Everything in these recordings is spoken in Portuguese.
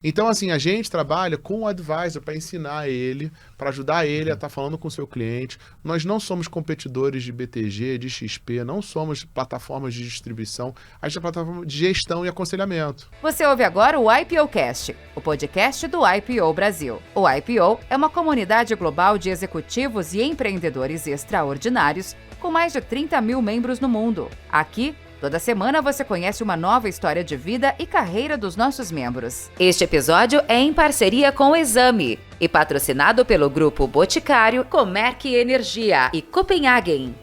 Então, assim, a gente trabalha com o advisor para ensinar ele, para ajudar ele a estar falando com o seu cliente. Nós não somos competidores de BTG, de XP, não somos plataformas de distribuição, a gente é plataforma de gestão e aconselhamento. Você ouve agora o IPOcast, o podcast do IPO Brasil. O IPO é uma comunidade global de executivos e empreendedores extraordinários com mais de 30 mil membros no mundo. Aqui, toda semana você conhece uma nova história de vida e carreira dos nossos membros. Este episódio é em parceria com o Exame e patrocinado pelo Grupo Boticário, Comerc Energia e Copenhagen.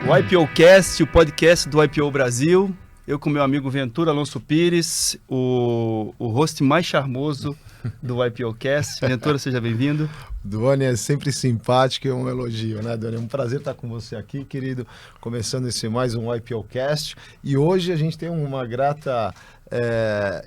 O IPOcast, o podcast do IPO Brasil. Eu com meu amigo Ventura Alonso Pires, o host mais charmoso do IPOcast. Ventura, seja bem-vindo. Doni é sempre simpático e um elogio, né, Doni? É um prazer estar com você aqui, querido, começando mais um IPOcast. E hoje a gente tem uma grata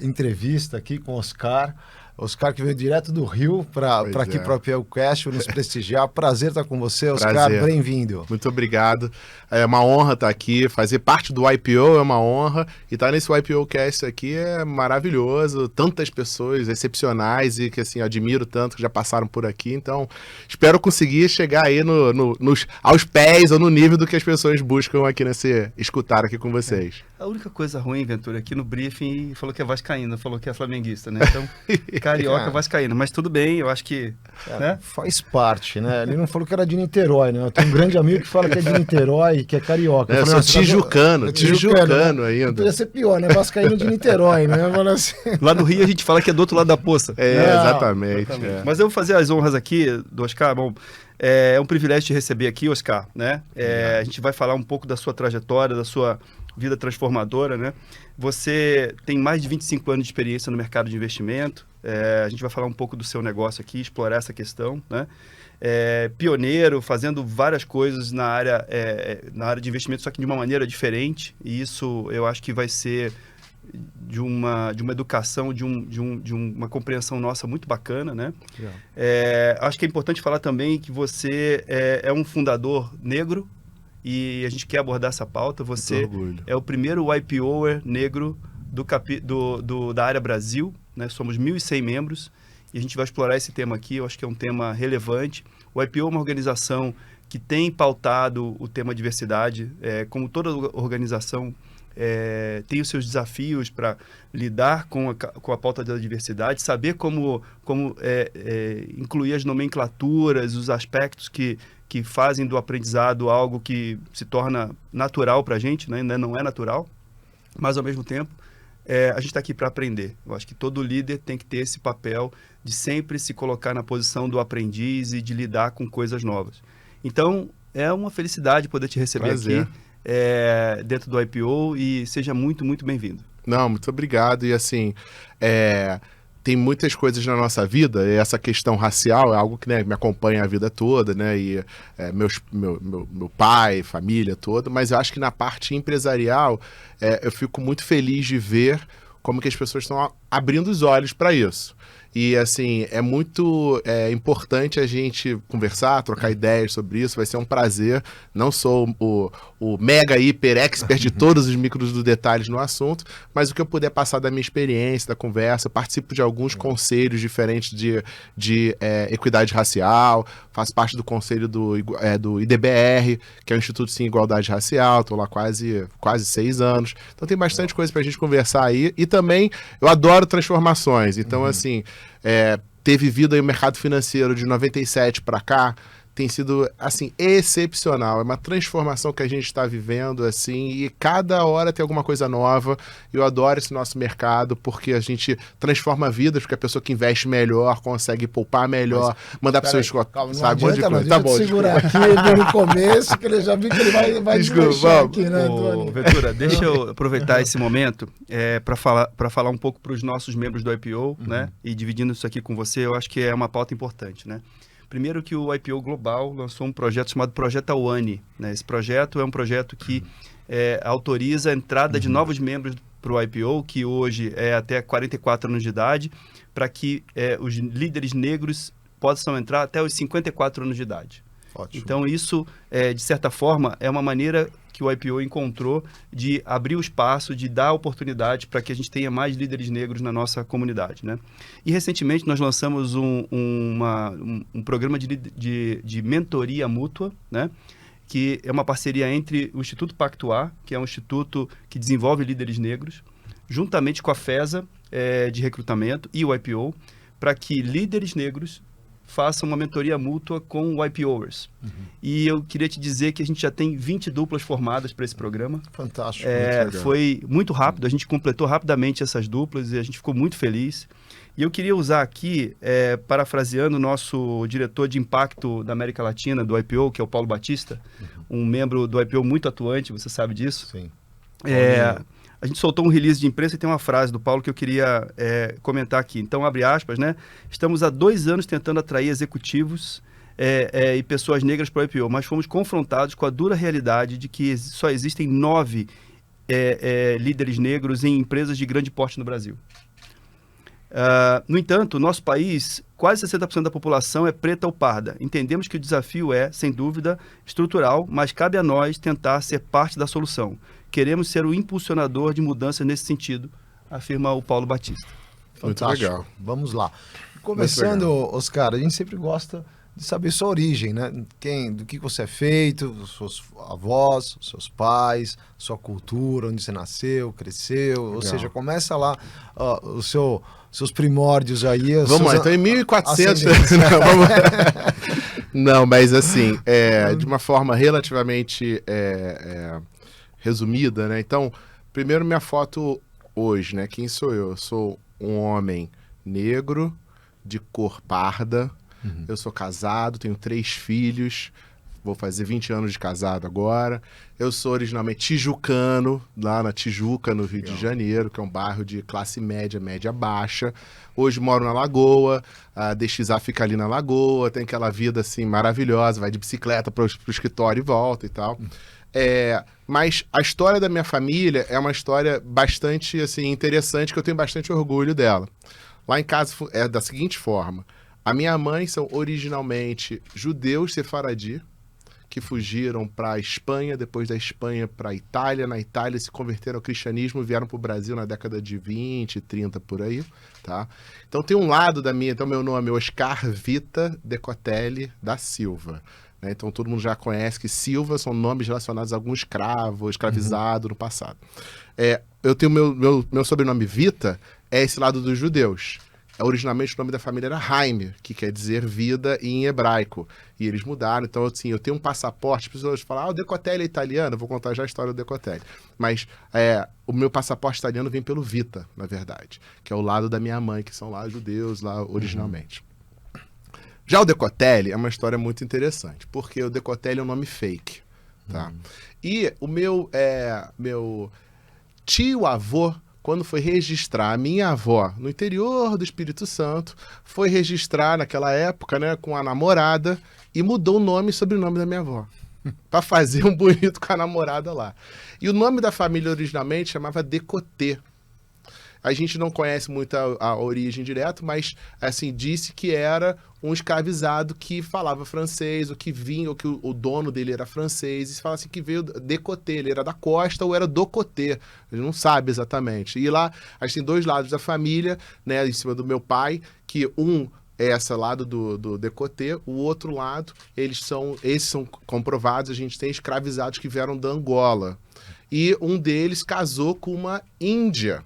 entrevista aqui com o Oscar. Oscar que veio direto do Rio para aqui para o IPOcast, nos prestigiar. Prazer estar com você, Oscar. Bem-vindo. Muito obrigado. É uma honra estar aqui. Fazer parte do IPO é uma honra. E estar nesse IPOcast aqui é maravilhoso. Tantas pessoas excepcionais e que assim, eu admiro tanto que já passaram por aqui. Então, espero conseguir chegar aí aos pés ou no nível do que as pessoas buscam aqui escutar aqui com vocês. A única coisa ruim, Ventura, aqui no briefing falou que é vascaíno, falou que é flamenguista, né? Então, carioca, vascaíno. Mas tudo bem, eu acho que... né? Faz parte, né? Ele não falou que era de Niterói, né? Eu tenho um grande amigo que fala que é de Niterói, que é carioca. Eu sou tijucano ainda. Podia ser pior, né? Vascaíno de Niterói, né? Assim. Lá no Rio a gente fala que é do outro lado da poça. Exatamente. Mas eu vou fazer as honras aqui do Oscar. Bom, é um privilégio te receber aqui, Oscar, né? A gente vai falar um pouco da sua trajetória, da sua vida transformadora, né? Você tem mais de 25 anos de experiência no mercado de investimento. A gente vai falar um pouco do seu negócio aqui, explorar essa questão, né? Pioneiro, fazendo várias coisas na área de investimento, só que de uma maneira diferente. E isso eu acho que vai ser de uma educação, de uma compreensão nossa muito bacana, né? Acho que é importante falar também que você é um fundador negro, e a gente quer abordar essa pauta. Você é o primeiro IPOer negro da área Brasil, né? Somos 1.100 membros e a gente vai explorar esse tema aqui. Eu acho que é um tema relevante. O IPO é uma organização que tem pautado o tema diversidade, como toda organização tem os seus desafios para lidar com a pauta da diversidade, saber como incluir as nomenclaturas, os aspectos que fazem do aprendizado algo que se torna natural para a gente, né? Não é natural, mas ao mesmo tempo a gente está aqui para aprender. Eu acho que todo líder tem que ter esse papel de sempre se colocar na posição do aprendiz e de lidar com coisas novas. Então, é uma felicidade poder te receber aqui dentro do IPO e seja muito, muito bem-vindo. Não, muito obrigado. E assim, tem muitas coisas na nossa vida, e essa questão racial é algo que, né, me acompanha a vida toda, né? E meu pai, família toda, mas eu acho que na parte empresarial eu fico muito feliz de ver como que as pessoas estão abrindo os olhos para isso. E, assim, é muito importante a gente conversar, trocar ideias sobre isso. Vai ser um prazer. Não sou o mega hiper expert de todos os micros dos detalhes no assunto, mas o que eu puder passar da minha experiência, da conversa. Eu participo de alguns conselhos diferentes de equidade racial, faço parte do conselho do IDBR, que é o Instituto Sim Igualdade Racial. Estou lá quase 6 anos. Então tem bastante coisa para a gente conversar aí. E também eu adoro transformações. Então, assim, ter vivido aí o mercado financeiro de 97 para cá tem sido, assim, excepcional. É uma transformação que a gente está vivendo, assim, e cada hora tem alguma coisa nova. Eu adoro esse nosso mercado, porque a gente transforma vidas, porque a pessoa que investe melhor consegue poupar melhor, mandar para o seu escola. Sabe, tá bom, segurar aqui no começo, que ele já viu que ele vai desculpa, aqui, né, Ventura, deixa eu aproveitar esse momento para falar um pouco para os nossos membros do IPO, né? E dividindo isso aqui com você, eu acho que é uma pauta importante, né? Primeiro que o IPO Global lançou um projeto chamado Projeto Awane, né? Esse projeto é um projeto que autoriza a entrada de novos membros para o IPO, que hoje é até 44 anos de idade, para que os líderes negros possam entrar até os 54 anos de idade. Ótimo. Então isso, de certa forma, é uma maneira que o IPO encontrou de abrir o espaço, de dar oportunidade para que a gente tenha mais líderes negros na nossa comunidade, né? E recentemente nós lançamos um programa de mentoria mútua, né? Que é uma parceria entre o Instituto Pactuar, que é um instituto que desenvolve líderes negros, juntamente com a FESA de recrutamento e o IPO, para que líderes negros façam uma mentoria mútua com o IPOers. E eu queria te dizer que a gente já tem 20 duplas formadas para esse programa. Fantástico. muito legal. Foi muito rápido, a gente completou rapidamente essas duplas e a gente ficou muito feliz. E eu queria usar aqui, parafraseando o nosso diretor de impacto da América Latina, do IPO, que é o Paulo Batista, um membro do IPO muito atuante, você sabe disso. Sim. A gente soltou um release de imprensa e tem uma frase do Paulo que eu queria comentar aqui. Então, abre aspas, né? Estamos há 2 anos tentando atrair executivos e pessoas negras para o IPO, mas fomos confrontados com a dura realidade de que só existem 9 líderes negros em empresas de grande porte no Brasil. No entanto, nosso país, quase 60% da população é preta ou parda. Entendemos que o desafio é, sem dúvida, estrutural, mas cabe a nós tentar ser parte da solução. Queremos ser o impulsionador de mudanças nesse sentido, afirma o Paulo Batista. Muito Fantástico. legal. Vamos lá. Começando, Oscar, a gente sempre gosta de saber sua origem, né? Do que você é feito, seus avós, seus pais, sua cultura, onde você nasceu, cresceu. Ou seja, começa lá seus primórdios aí. Vamos lá, então em 1400... Não, vamos... Não, mas assim, de uma forma relativamente resumida, né? Então, primeiro minha foto hoje, né? Quem sou eu? Eu sou um homem negro, de cor parda. Eu sou casado, tenho 3 filhos, vou fazer 20 anos de casado agora. Eu sou originalmente tijucano, lá na Tijuca, no Rio de Janeiro, que é um bairro de classe média, média baixa. Hoje moro na Lagoa, a DXA fica ali na Lagoa, tem aquela vida assim maravilhosa, vai de bicicleta pro escritório e volta e tal. Mas a história da minha família é uma história bastante assim, interessante, que eu tenho bastante orgulho dela. Lá em casa é da seguinte forma: a minha mãe são originalmente judeus sefaradi, que fugiram para a Espanha, depois da Espanha para a Itália. Na Itália se converteram ao cristianismo e vieram para o Brasil na década de 20, 30, por aí, tá? Então tem um lado da minha... Então meu nome é Oscar Vita Decotelli da Silva, né? Então todo mundo já conhece que Silva são nomes relacionados a algum escravo, escravizado no passado. Eu tenho meu sobrenome Vita, é esse lado dos judeus. Originalmente o nome da família era Haim, que quer dizer vida em hebraico. E eles mudaram. Então, assim, eu tenho um passaporte. As pessoas falam, o Decotelli é italiano. Eu vou contar já a história do Decotelli. Mas o meu passaporte italiano vem pelo Vita, na verdade. Que é o lado da minha mãe, que são lá judeus, lá originalmente. Já o Decotelli é uma história muito interessante. Porque o Decotelli é um nome fake. Tá? E o meu tio-avô, quando foi registrar a minha avó no interior do Espírito Santo, foi registrar naquela época, né, com a namorada, e mudou o nome e sobrenome da minha avó, para fazer um bonito com a namorada lá. E o nome da família originalmente chamava Decotê. A gente não conhece muito a origem direta, mas assim, disse que era um escravizado que falava francês, ou que vinha, ou que o dono dele era francês, e se fala assim que veio de Côté, ele era da costa ou era do Côté, a gente não sabe exatamente. E lá, a gente tem 2 lados da família, né, em cima do meu pai, que é esse lado do Decotê, o outro lado, esses são comprovados, a gente tem escravizados que vieram da Angola. E um deles casou com uma índia.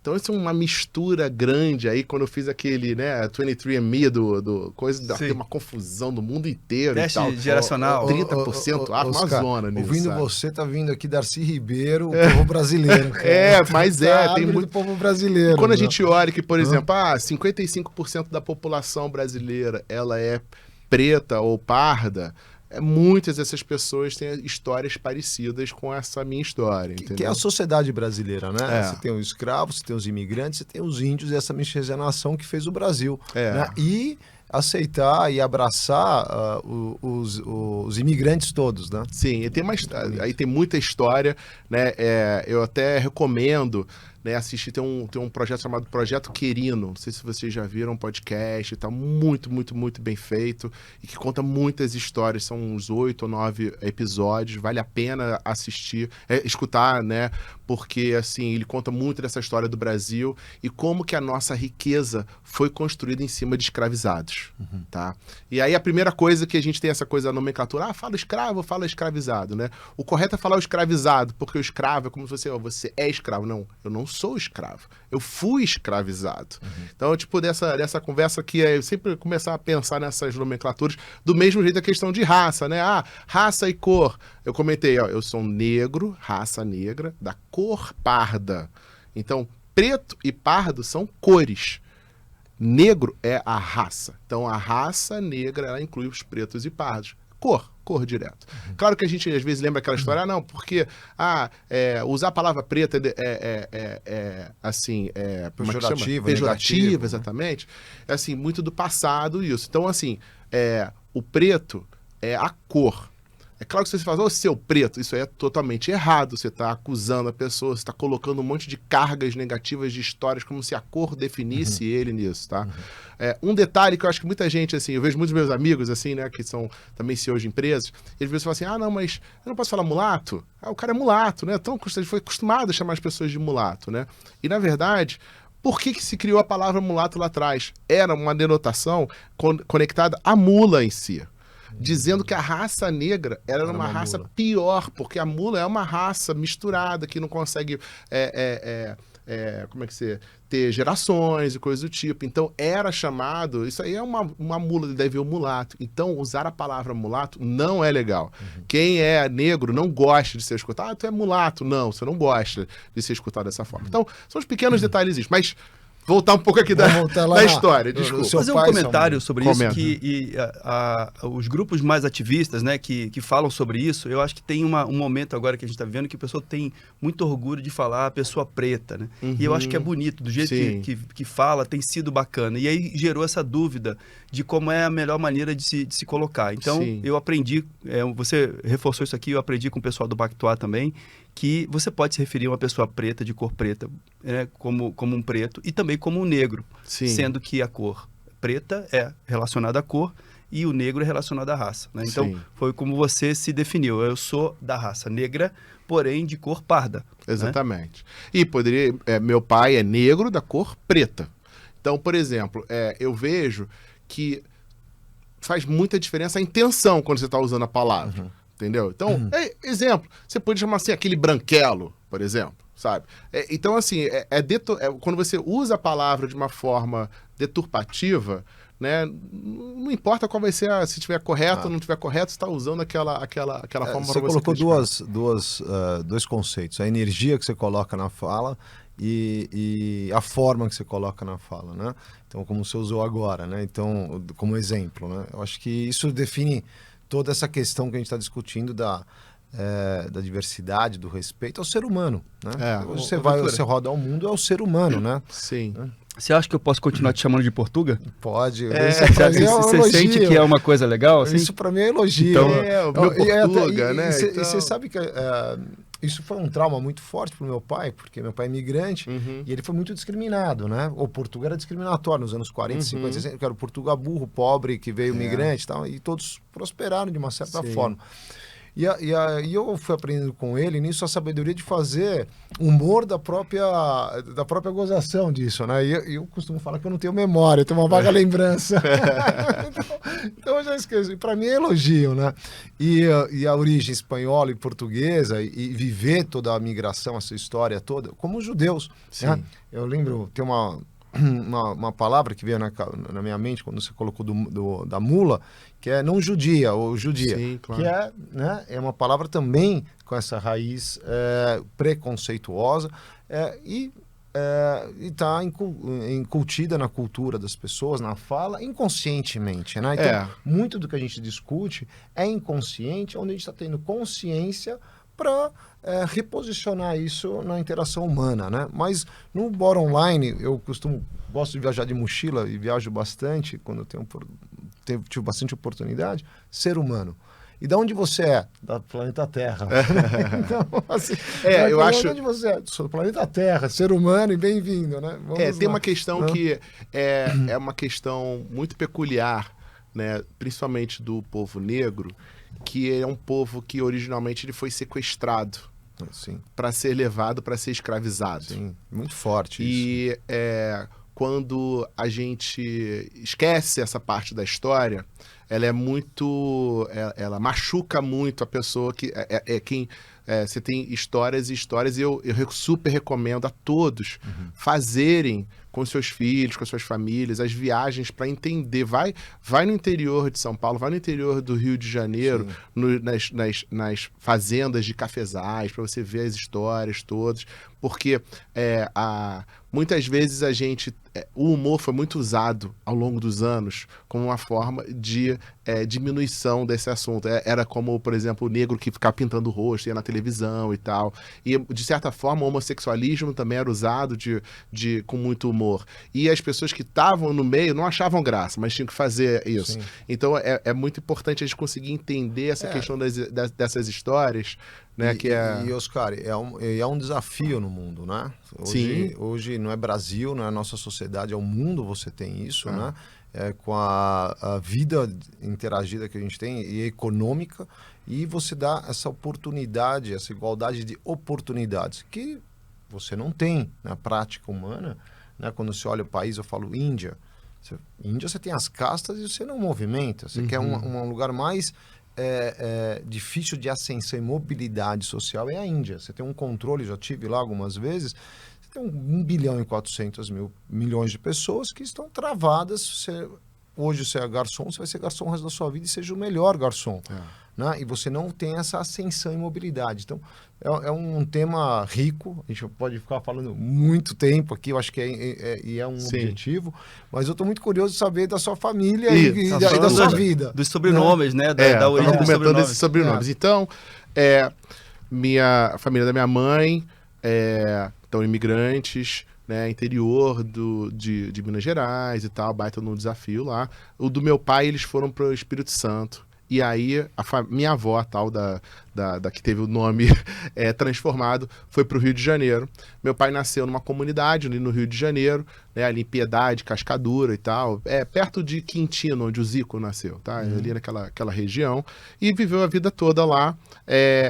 Então, isso é uma mistura grande aí, quando eu fiz aquele, né, 23andMe do coisa, tem uma confusão do mundo inteiro teste e tal. geracional. 30% uma zona nisso. Ouvindo sabe? Você, tá vindo aqui Darcy Ribeiro, o povo brasileiro. Mas tem muito... do povo brasileiro. Quando a gente olha que, por exemplo, 55% da população brasileira, ela é preta ou parda, muitas dessas pessoas têm histórias parecidas com essa minha história, entendeu? Que é a sociedade brasileira, né? Você tem os escravos, você tem os imigrantes, você tem os índios e essa miscigenação que fez o Brasil. Né? E aceitar e abraçar os imigrantes todos, né? Sim, e tem aí tem muita história, né? Eu até recomendo, né, assistir, tem um projeto chamado Projeto Querino, não sei se vocês já viram, um podcast, tá muito, muito, muito bem feito, e que conta muitas histórias, são uns 8 ou 9 episódios, vale a pena assistir, escutar, né, porque, assim, ele conta muito dessa história do Brasil e como que a nossa riqueza foi construída em cima de escravizados, tá? E aí a primeira coisa que a gente tem essa coisa da nomenclatura, fala escravo, fala escravizado, né? O correto é falar o escravizado, porque o escravo é como se você é escravo. Não, eu não sou escravo, eu fui escravizado. Então, tipo, dessa conversa aqui, é sempre começar a pensar nessas nomenclaturas, do mesmo jeito a questão de raça, né? Raça e cor. Eu comentei, eu sou negro, raça negra, da cor parda. Então, preto e pardo são cores. Negro é a raça. Então, a raça negra, ela inclui os pretos e pardos. Cor direto. Claro que a gente às vezes lembra aquela história, não, porque usar a palavra preta pejorativo, pejorativa, exatamente. É assim, muito do passado isso. Então, assim, o preto é a cor. É claro que se você fala, seu preto, isso aí é totalmente errado. Você está acusando a pessoa, você está colocando um monte de cargas negativas de histórias, como se a cor definisse ele nisso, tá? Um detalhe que eu acho que muita gente, assim, eu vejo muitos meus amigos, assim, né, que são também CEOs de empresas, eles vezes falam assim, não, mas eu não posso falar mulato? O cara é mulato, né? Então, ele foi acostumado a chamar as pessoas de mulato, né? E, na verdade, por que se criou a palavra mulato lá atrás? Era uma denotação conectada à mula em si, dizendo que a raça negra era uma raça mula. Pior, porque a mula é uma raça misturada que não consegue ter gerações e coisas do tipo. Então era chamado, isso aí é uma mula, deve ver o mulato. Então usar a palavra mulato não é legal. Quem é negro não gosta de ser escutado. Tu é mulato. Não, você não gosta de ser escutado dessa forma. Então são os pequenos detalhezinhos, mas voltar um pouco aqui da história, desculpa. Fazer um comentário sobre isso, que os grupos mais ativistas, né, que falam sobre isso, eu acho que tem um momento agora que a gente está vivendo que a pessoa tem muito orgulho de falar a pessoa preta, né? E eu acho que é bonito, do jeito que fala, tem sido bacana. E aí gerou essa dúvida de como é a melhor maneira de se colocar. Então, eu aprendi, você reforçou isso aqui, eu aprendi com o pessoal do Pactuar também, que você pode se referir a uma pessoa preta, de cor preta, como um preto, e também como um negro, sendo que a cor preta é relacionada à cor e o negro é relacionado à raça, né? Então, foi como você se definiu. Eu sou da raça negra, porém de cor parda. Exatamente. Né? E meu pai é negro da cor preta. Então, por exemplo, eu vejo que faz muita diferença a intenção quando você está usando a palavra. Entendeu? Então, exemplo, você pode chamar assim aquele branquelo, por exemplo, sabe? Então, assim, quando você usa a palavra de uma forma deturpativa, né? Não importa qual vai ser, se estiver correto ou não estiver correto, você está usando aquela forma. Você colocou dois conceitos, a energia que você coloca na fala e a forma que você coloca na fala, né? Então, como você usou agora, né? Então, como exemplo, né? Eu acho que isso define toda essa questão que a gente está discutindo da diversidade, do respeito ao ser humano, né? Você roda ao mundo, é o ser humano, né? Sim. Você acha que eu posso continuar te chamando de Portuga? Pode. Você sente que é uma coisa legal? Assim? Isso para mim é elogio. Então, o meu Portuga, né? E você sabe que isso foi um trauma muito forte pro meu pai, porque meu pai é imigrante e ele foi muito discriminado, né? O Portugal era discriminatório nos anos 40, 50, 60, que era o Portugal burro, pobre, que veio migrante e tal, e todos prosperaram de uma certa forma. E eu fui aprendendo com ele nisso a sabedoria de fazer humor da própria gozação disso, né? E eu costumo falar que eu não tenho memória, eu tenho uma vaga lembrança. então eu já esqueço. E para mim é elogio, né? E a origem espanhola e portuguesa e viver toda a migração, essa história toda, como os judeus. Né? Eu lembro, tem uma palavra que veio na minha mente quando você colocou da mula, que é não judia, ou judia. Sim, claro. Que é uma palavra também com essa raiz preconceituosa e está incutida na cultura das pessoas, na fala, inconscientemente. Né? Então, muito do que a gente discute é inconsciente, onde a gente está tendo consciência para reposicionar isso na interação humana, né? Mas no Bora Online, gosto de viajar de mochila e viajo bastante, quando eu tive bastante oportunidade, ser humano. E de onde você é? Da planeta Terra. Então, assim, eu acho... onde você é? Sou do planeta Terra, ser humano e bem-vindo, né? Tem uma questão que é uma questão muito peculiar, né? Principalmente do povo negro, que é um povo que originalmente ele foi sequestrado para ser levado, para ser escravizado. Sim, muito forte isso. E quando a gente esquece essa parte da história, ela é muito... Ela machuca muito a pessoa que... você tem histórias e histórias, e eu super recomendo a todos fazerem com seus filhos, com suas famílias, as viagens para entender. Vai no interior de São Paulo, vai no interior do Rio de Janeiro, nas fazendas de cafezais, para você ver as histórias todas, porque muitas vezes o humor foi muito usado ao longo dos anos como uma forma de diminuição desse assunto. Era como, por exemplo, o negro que ficava pintando o rosto, ia na televisão e tal. E, de certa forma, o homossexualismo também era usado com muito humor. E as pessoas que estavam no meio não achavam graça, mas tinham que fazer isso. Sim. Então, é muito importante a gente conseguir entender essa questão dessas histórias, né? E Oscar, é um desafio no mundo, né? Hoje não é Brasil, não é a nossa sociedade, é o mundo, você tem isso, né? Com a vida interagida que a gente tem e econômica, e você dá essa oportunidade, essa igualdade de oportunidades que você não tem na prática humana, né? Quando você olha o país, eu falo Índia. Índia você tem as castas e você não movimenta. Você quer um lugar mais difícil de ascensão e mobilidade social, é a Índia. Você tem um controle, já tive lá algumas vezes, você tem 1 bilhão e 400 milhões de pessoas que estão travadas. Hoje você é garçom, você vai ser garçom o resto da sua vida e seja o melhor garçom. Né? E você não tem essa ascensão e mobilidade. Então, é um tema rico, a gente pode ficar falando muito tempo aqui, eu acho que é um objetivo, mas eu estou muito curioso de saber da sua família e da sua vida. Dos sobrenomes, né? Da origem dos sobrenomes. Desses sobrenomes. Então, a família da minha mãe estão imigrantes, né, interior de Minas Gerais e tal, baita no desafio lá. O do meu pai, eles foram para o Espírito Santo. E aí, minha avó, tal, da que teve o nome transformado, foi para o Rio de Janeiro. Meu pai nasceu numa comunidade ali no Rio de Janeiro, né, ali em Piedade, Cascadura e tal, perto de Quintino, onde o Zico nasceu, tá? Ali naquela região. E viveu a vida toda lá,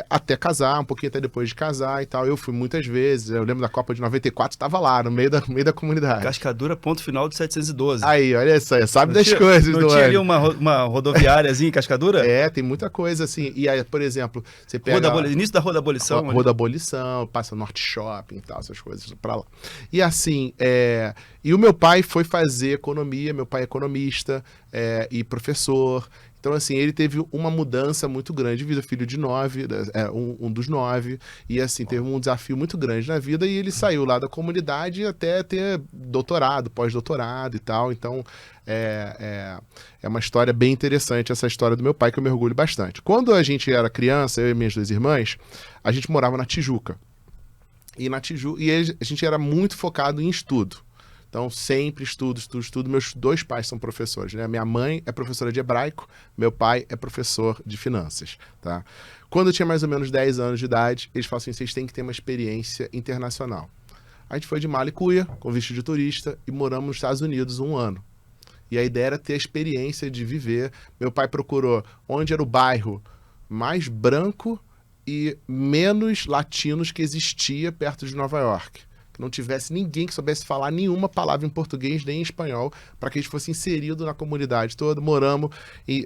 até casar, um pouquinho até depois de casar e tal. Eu fui muitas vezes, eu lembro da Copa de 94, estava lá, no meio da comunidade. Cascadura, ponto final de 712. Aí, olha só, sabe das coisas. Não tinha ali uma rodoviáriazinha em Cascadura? Tem muita coisa, assim. E aí, por exemplo, você pega... Início da Rua da Abolição. Rua da Abolição, passa Norte Shopping e tal, essas coisas pra lá. E assim, e o meu pai foi fazer economia, meu pai é economista e professor. Então, assim, ele teve uma mudança muito grande de vida, filho de 9, um dos 9, e assim, teve um desafio muito grande na vida, e ele saiu lá da comunidade até ter doutorado, pós-doutorado e tal. Então, é uma história bem interessante, essa história do meu pai, que eu me orgulho bastante. Quando a gente era criança, eu e minhas 2 irmãs, a gente morava na Tijuca. E a gente era muito focado em estudo. Então, sempre estudo. Meus 2 pais são professores, né? Minha mãe é professora de hebraico, meu pai é professor de finanças, tá? Quando eu tinha mais ou menos 10 anos de idade, eles falaram assim, vocês têm que ter uma experiência internacional. A gente foi de mala e cuia, com visto de turista, e moramos nos Estados Unidos 1 ano. E a ideia era ter a experiência de viver. Meu pai procurou onde era o bairro mais branco e menos latinos que existia perto de Nova York. Que não tivesse ninguém que soubesse falar nenhuma palavra em português nem em espanhol, para que a gente fosse inserido na comunidade toda. Moramos,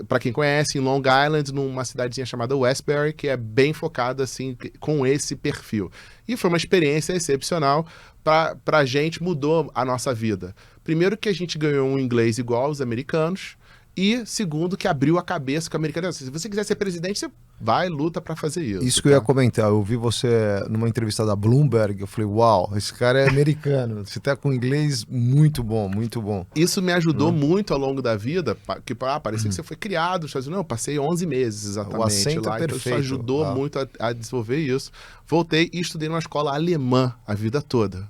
para quem conhece, em Long Island, numa cidadezinha chamada Westbury, que é bem focada assim, com esse perfil. E foi uma experiência excepcional. Para a gente, mudou a nossa vida. Primeiro que a gente ganhou um inglês igual aos americanos, e segundo que abriu a cabeça com o americano. Se você quiser ser presidente, você vai, luta para fazer isso. Isso que eu ia comentar, eu vi você numa entrevista da Bloomberg, eu falei, uau, esse cara é americano, você tá com inglês muito bom, muito bom. Isso me ajudou muito ao longo da vida, que parecia que você foi criado, não, eu passei 11 meses exatamente o acento lá, é então perfeito. Isso ajudou muito a desenvolver isso. Voltei e estudei numa escola alemã a vida toda.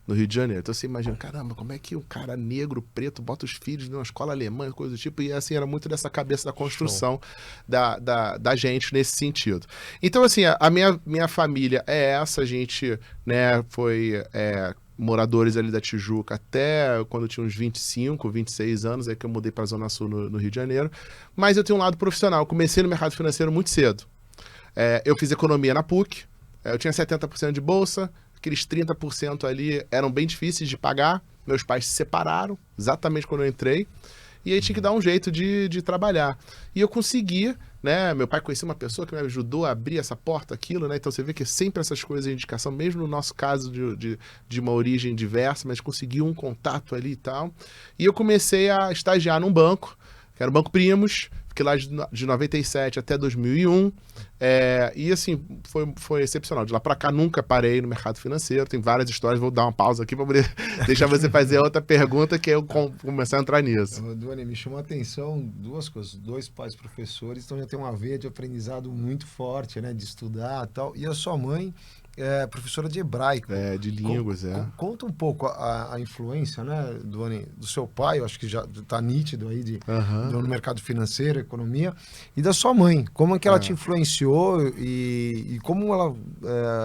no Rio de Janeiro. Então você imagina, caramba, como é que um cara negro, preto, bota os filhos numa escola alemã, coisa do tipo, e assim, era muito dessa cabeça da construção da gente nesse sentido. Então, assim, a minha família é essa, a gente, né, foi moradores ali da Tijuca até quando eu tinha uns 25, 26 anos, aí que eu mudei para a Zona Sul no Rio de Janeiro, mas eu tenho um lado profissional, eu comecei no mercado financeiro muito cedo. Eu fiz economia na PUC, eu tinha 70% de bolsa, aqueles 30% ali eram bem difíceis de pagar. Meus pais se separaram exatamente quando eu entrei. E aí tinha que dar um jeito de trabalhar. E eu consegui, né? Meu pai conhecia uma pessoa que me ajudou a abrir essa porta, aquilo, né? Então você vê que sempre essas coisas de indicação, mesmo no nosso caso de uma origem diversa, mas consegui um contato ali e tal. E eu comecei a estagiar num banco, que era o Banco Primos. Fiquei lá de 97 até 2001, e assim, foi excepcional. De lá para cá, nunca parei no mercado financeiro, tem várias histórias, vou dar uma pausa aqui para poder deixar você fazer outra pergunta, que eu começar a entrar nisso. Duane, me chamou a atenção duas coisas, 2 pais professores, então já tem uma veia de aprendizado muito forte, né, de estudar e tal, e a sua mãe é professora de hebraico. De línguas, Conta um pouco a influência, né, Duane, do seu pai, eu acho que já está nítido aí no mercado financeiro, economia, e da sua mãe, como é que ela te influenciou e como ela,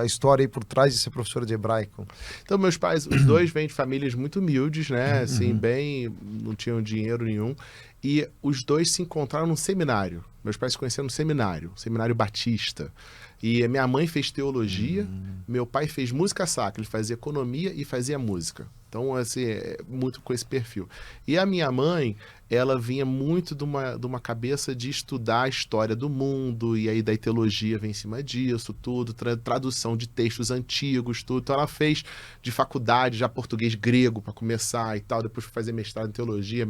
a história aí por trás de ser professora de hebraico? Então, meus pais, os dois vêm de famílias muito humildes, né, assim, não tinham dinheiro nenhum, e os dois se encontraram num seminário. Meus pais se conheceram num seminário batista. E a minha mãe fez teologia, meu pai fez música sacra, ele fazia economia e fazia música. Então, assim, muito com esse perfil. E a minha mãe, ela vinha muito de uma cabeça de estudar a história do mundo, e aí da teologia vem em cima disso, tudo, tradução de textos antigos, tudo. Então, ela fez de faculdade já português grego para começar e tal, depois foi fazer mestrado em teologia,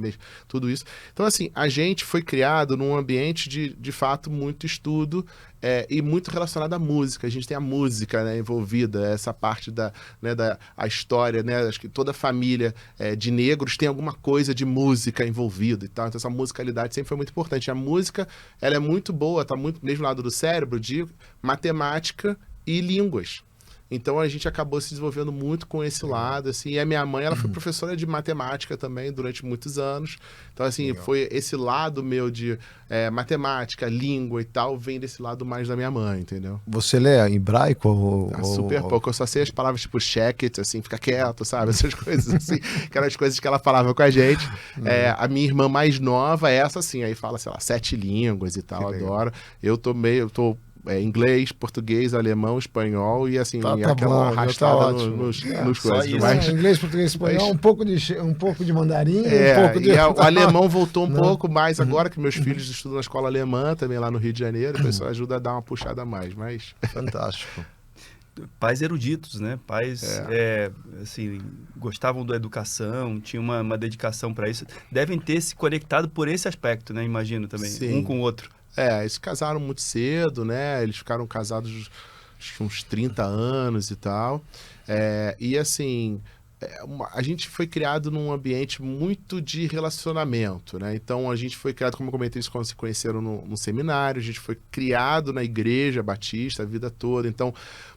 tudo isso. Então, assim, a gente foi criado num ambiente de fato, muito estudo, e muito relacionado à música. A gente tem a música, né, envolvida, essa parte a história, né? Acho que toda família de negros tem alguma coisa de música envolvida e tal. Então essa musicalidade sempre foi muito importante. A música, ela é muito boa, está muito mesmo lado do cérebro, de matemática e línguas. Então a gente acabou se desenvolvendo muito com esse lado, assim, e a minha mãe, ela foi professora de matemática também durante muitos anos. Então, assim, foi esse lado meu de matemática, língua e tal, vem desse lado mais da minha mãe, entendeu? Você lê em hebraico? Super pouco, eu só sei as palavras tipo check it, assim, fica quieto, sabe? Essas coisas assim, aquelas coisas que ela falava com a gente. A minha irmã mais nova, essa assim, aí fala, sei lá, 7 línguas e tal, adoro. Eu tô inglês, português, alemão, espanhol e assim, aquela arrastada nos coisas. Mas... inglês, português, espanhol, um pouco de mandarim, um pouco de... o alemão voltou um pouco mais agora, que meus filhos estudam na escola alemã, também lá no Rio de Janeiro, então isso ajuda a dar uma puxada a mais, mas... Fantástico. Pais eruditos, né? Pais, assim, gostavam da educação, tinham uma dedicação para isso. Devem ter se conectado por esse aspecto, né? Imagino também, Sim. um com o outro. Eles se casaram muito cedo, né? Eles ficaram casados uns 30 anos e tal. E assim, a gente foi criado num ambiente muito de relacionamento, né? Então a gente foi criado, como eu comentei isso, quando se conheceram no seminário, a gente foi criado na igreja batista a vida toda. Então,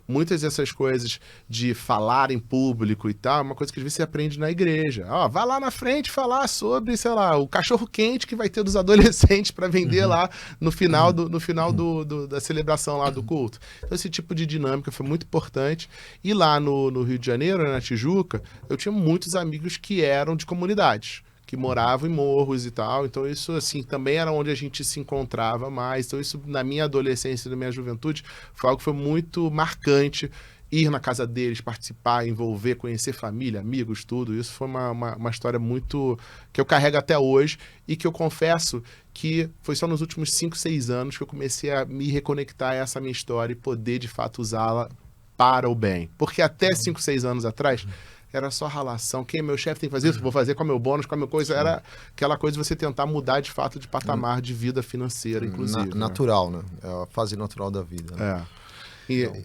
muitas dessas coisas de falar em público e tal, é uma coisa que às vezes você aprende na igreja. Vai lá na frente falar sobre, sei lá, o cachorro quente que vai ter dos adolescentes para vender lá no final da celebração lá do culto. Então esse tipo de dinâmica foi muito importante. E lá no Rio de Janeiro, na Tijuca, eu tinha muitos amigos que eram de comunidades, que moravam em morros e tal, então isso, assim, também era onde a gente se encontrava mais, então isso, na minha adolescência e na minha juventude, foi algo que foi muito marcante, ir na casa deles, participar, envolver, conhecer família, amigos, tudo, isso foi uma história muito, que eu carrego até hoje, e que eu confesso que foi só nos últimos 5, 6 anos que eu comecei a me reconectar a essa minha história e poder, de fato, usá-la para o bem, porque até 5, 6 anos atrás, era só relação. Quem é meu chefe tem que fazer isso? Vou fazer com o meu bônus, com a minha coisa. Era aquela coisa de você tentar mudar de fato de patamar de vida financeira, inclusive. Natural, né? É a fase natural da vida. Né?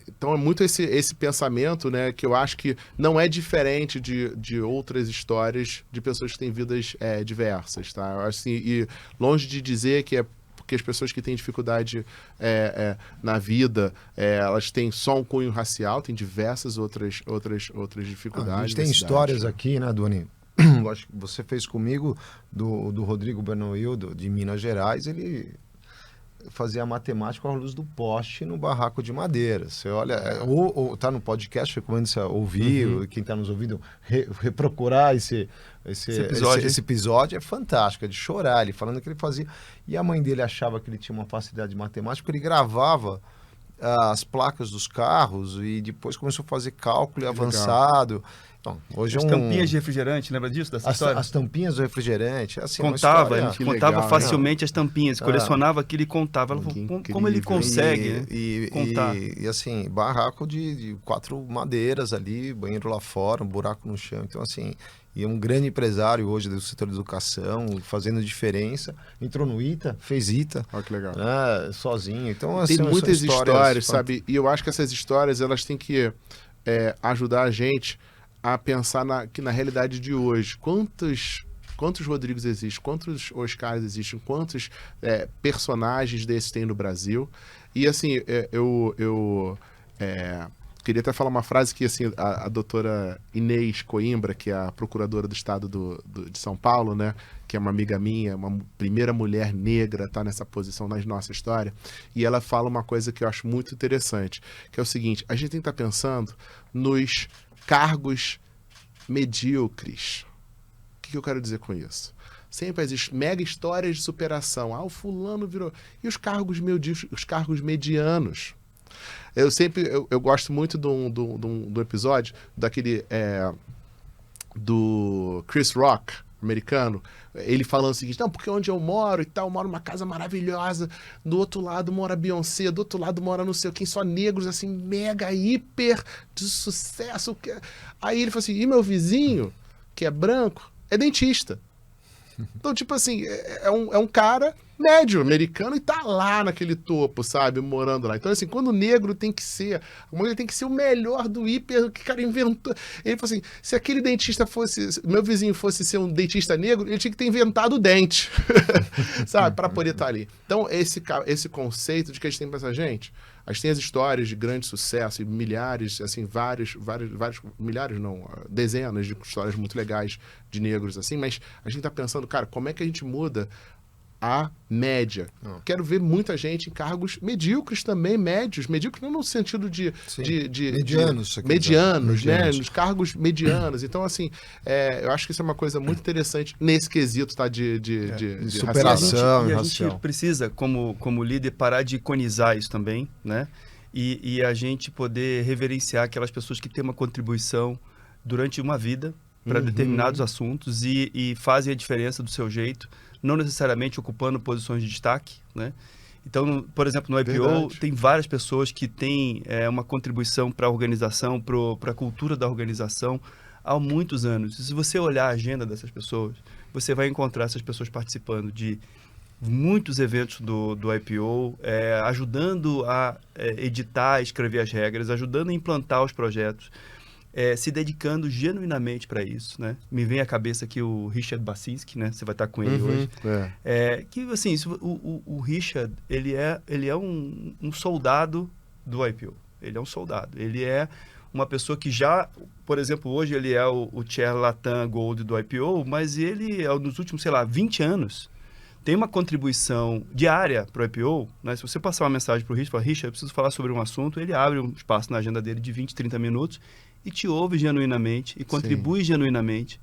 Então é muito esse pensamento, né, que eu acho que não é diferente de outras histórias de pessoas que têm vidas diversas, tá? Assim, e longe de dizer que é porque as pessoas que têm dificuldade na vida, elas têm só um cunho racial, tem diversas outras dificuldades. A gente tem histórias aqui, né, Doni? Acho que você fez comigo do Rodrigo Bernoil, de Minas Gerais. Ele fazia matemática à luz do poste no barraco de madeira. Você olha, ou tá no podcast, recomendo você ouvir, quem está nos ouvindo, reprocurar esse episódio. É fantástico, é de chorar, ele falando que ele fazia. E a mãe dele achava que ele tinha uma facilidade de matemática, porque ele gravava as placas dos carros e depois começou a fazer cálculo avançado. Então, hoje as tampinhas de refrigerante, lembra disso? Dessa história? As tampinhas do refrigerante. Assim, contava, a gente contava legal, facilmente as tampinhas, colecionava aquilo e contava. Ela falou, como ele consegue contar? E assim, barraco de 4 madeiras ali, banheiro lá fora, um buraco no chão. Então, assim, e é um grande empresário hoje do setor de educação, fazendo diferença. Entrou no ITA, fez ITA. Olha que legal. Sozinho. Então, assim, tem muitas histórias, sabe? E eu acho que essas histórias, elas têm que ajudar a gente a pensar que na realidade de hoje, quantos Rodrigos existem, quantos Oscars existem, quantos personagens desses tem no Brasil. E assim, eu queria até falar uma frase que assim, a doutora Inês Coimbra, que é a procuradora do estado de São Paulo, né, que é uma amiga minha, uma primeira mulher negra, está nessa posição na nossa história, e ela fala uma coisa que eu acho muito interessante, que é o seguinte: a gente tem que estar pensando nos cargos medíocres. O que eu quero dizer com isso? Sempre existem mega histórias de superação. O fulano virou... E os cargos medíocres, os cargos medianos? Eu gosto muito do episódio daquele... do Chris Rock, americano, ele falando o seguinte: não, porque onde eu moro e tal, eu moro numa casa maravilhosa, do outro lado mora a Beyoncé, do outro lado mora não sei quem, só negros, assim, mega, hiper de sucesso. Aí ele falou assim: e meu vizinho, que é branco, é dentista. Então, tipo assim, é um cara médio, americano, e tá lá naquele topo, sabe, morando lá. Então, assim, quando o negro tem que ser o melhor do hiper que o cara inventou. Ele falou assim: se aquele dentista fosse, meu vizinho fosse ser um dentista negro, ele tinha que ter inventado o dente, sabe, para poder estar ali. Então, esse conceito de que a gente tem que pensar, gente, a gente tem as histórias de grande sucesso e milhares, assim, vários, milhares não, dezenas de histórias muito legais de negros, assim, mas a gente tá pensando, cara, como é que a gente muda a média? Quero ver muita gente em cargos medíocres também, médios não no sentido de medianos, né? Nos cargos medianos. Então, assim, eu acho que isso é uma coisa muito interessante nesse quesito, tá? De superação. E a gente precisa, como líder, parar de iconizar isso também, né? E a gente poder reverenciar aquelas pessoas que têm uma contribuição durante uma vida para determinados assuntos e fazem a diferença do seu jeito, não necessariamente ocupando posições de destaque, né? Então, por exemplo, no IPO tem várias pessoas que têm uma contribuição para a organização, para a cultura da organização há muitos anos. E se você olhar a agenda dessas pessoas, você vai encontrar essas pessoas participando de muitos eventos do IPO, ajudando a editar, escrever as regras, ajudando a implantar os projetos, se dedicando genuinamente para isso, né? Me vem à cabeça aqui o Richard Baczynski, né? Você vai estar com ele hoje. Que, assim, o Richard, ele é um soldado do IPO. Ele é um soldado. Ele é uma pessoa que já, por exemplo, hoje ele é o Chair Latam Gold do IPO, mas ele, nos últimos, 20 anos, tem uma contribuição diária para o IPO, né? Se você passar uma mensagem para o Richard, fala: Richard, eu preciso falar sobre um assunto, ele abre um espaço na agenda dele de 20, 30 minutos e te ouve genuinamente e contribui genuinamente.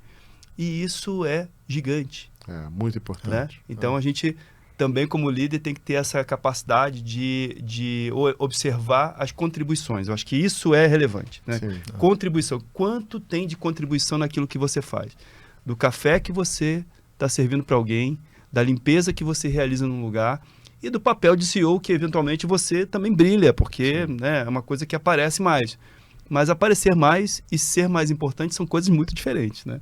E isso é gigante. É muito importante. Né? Então, a gente também, como líder, tem que ter essa capacidade de observar as contribuições. Eu acho que isso é relevante. Né? Contribuição. Quanto tem de contribuição naquilo que você faz? Do café que você está servindo para alguém, da limpeza que você realiza num lugar e do papel de CEO que, eventualmente, você também brilha, porque, né, é uma coisa que aparece mais. Mas aparecer mais e ser mais importante são coisas muito diferentes, né?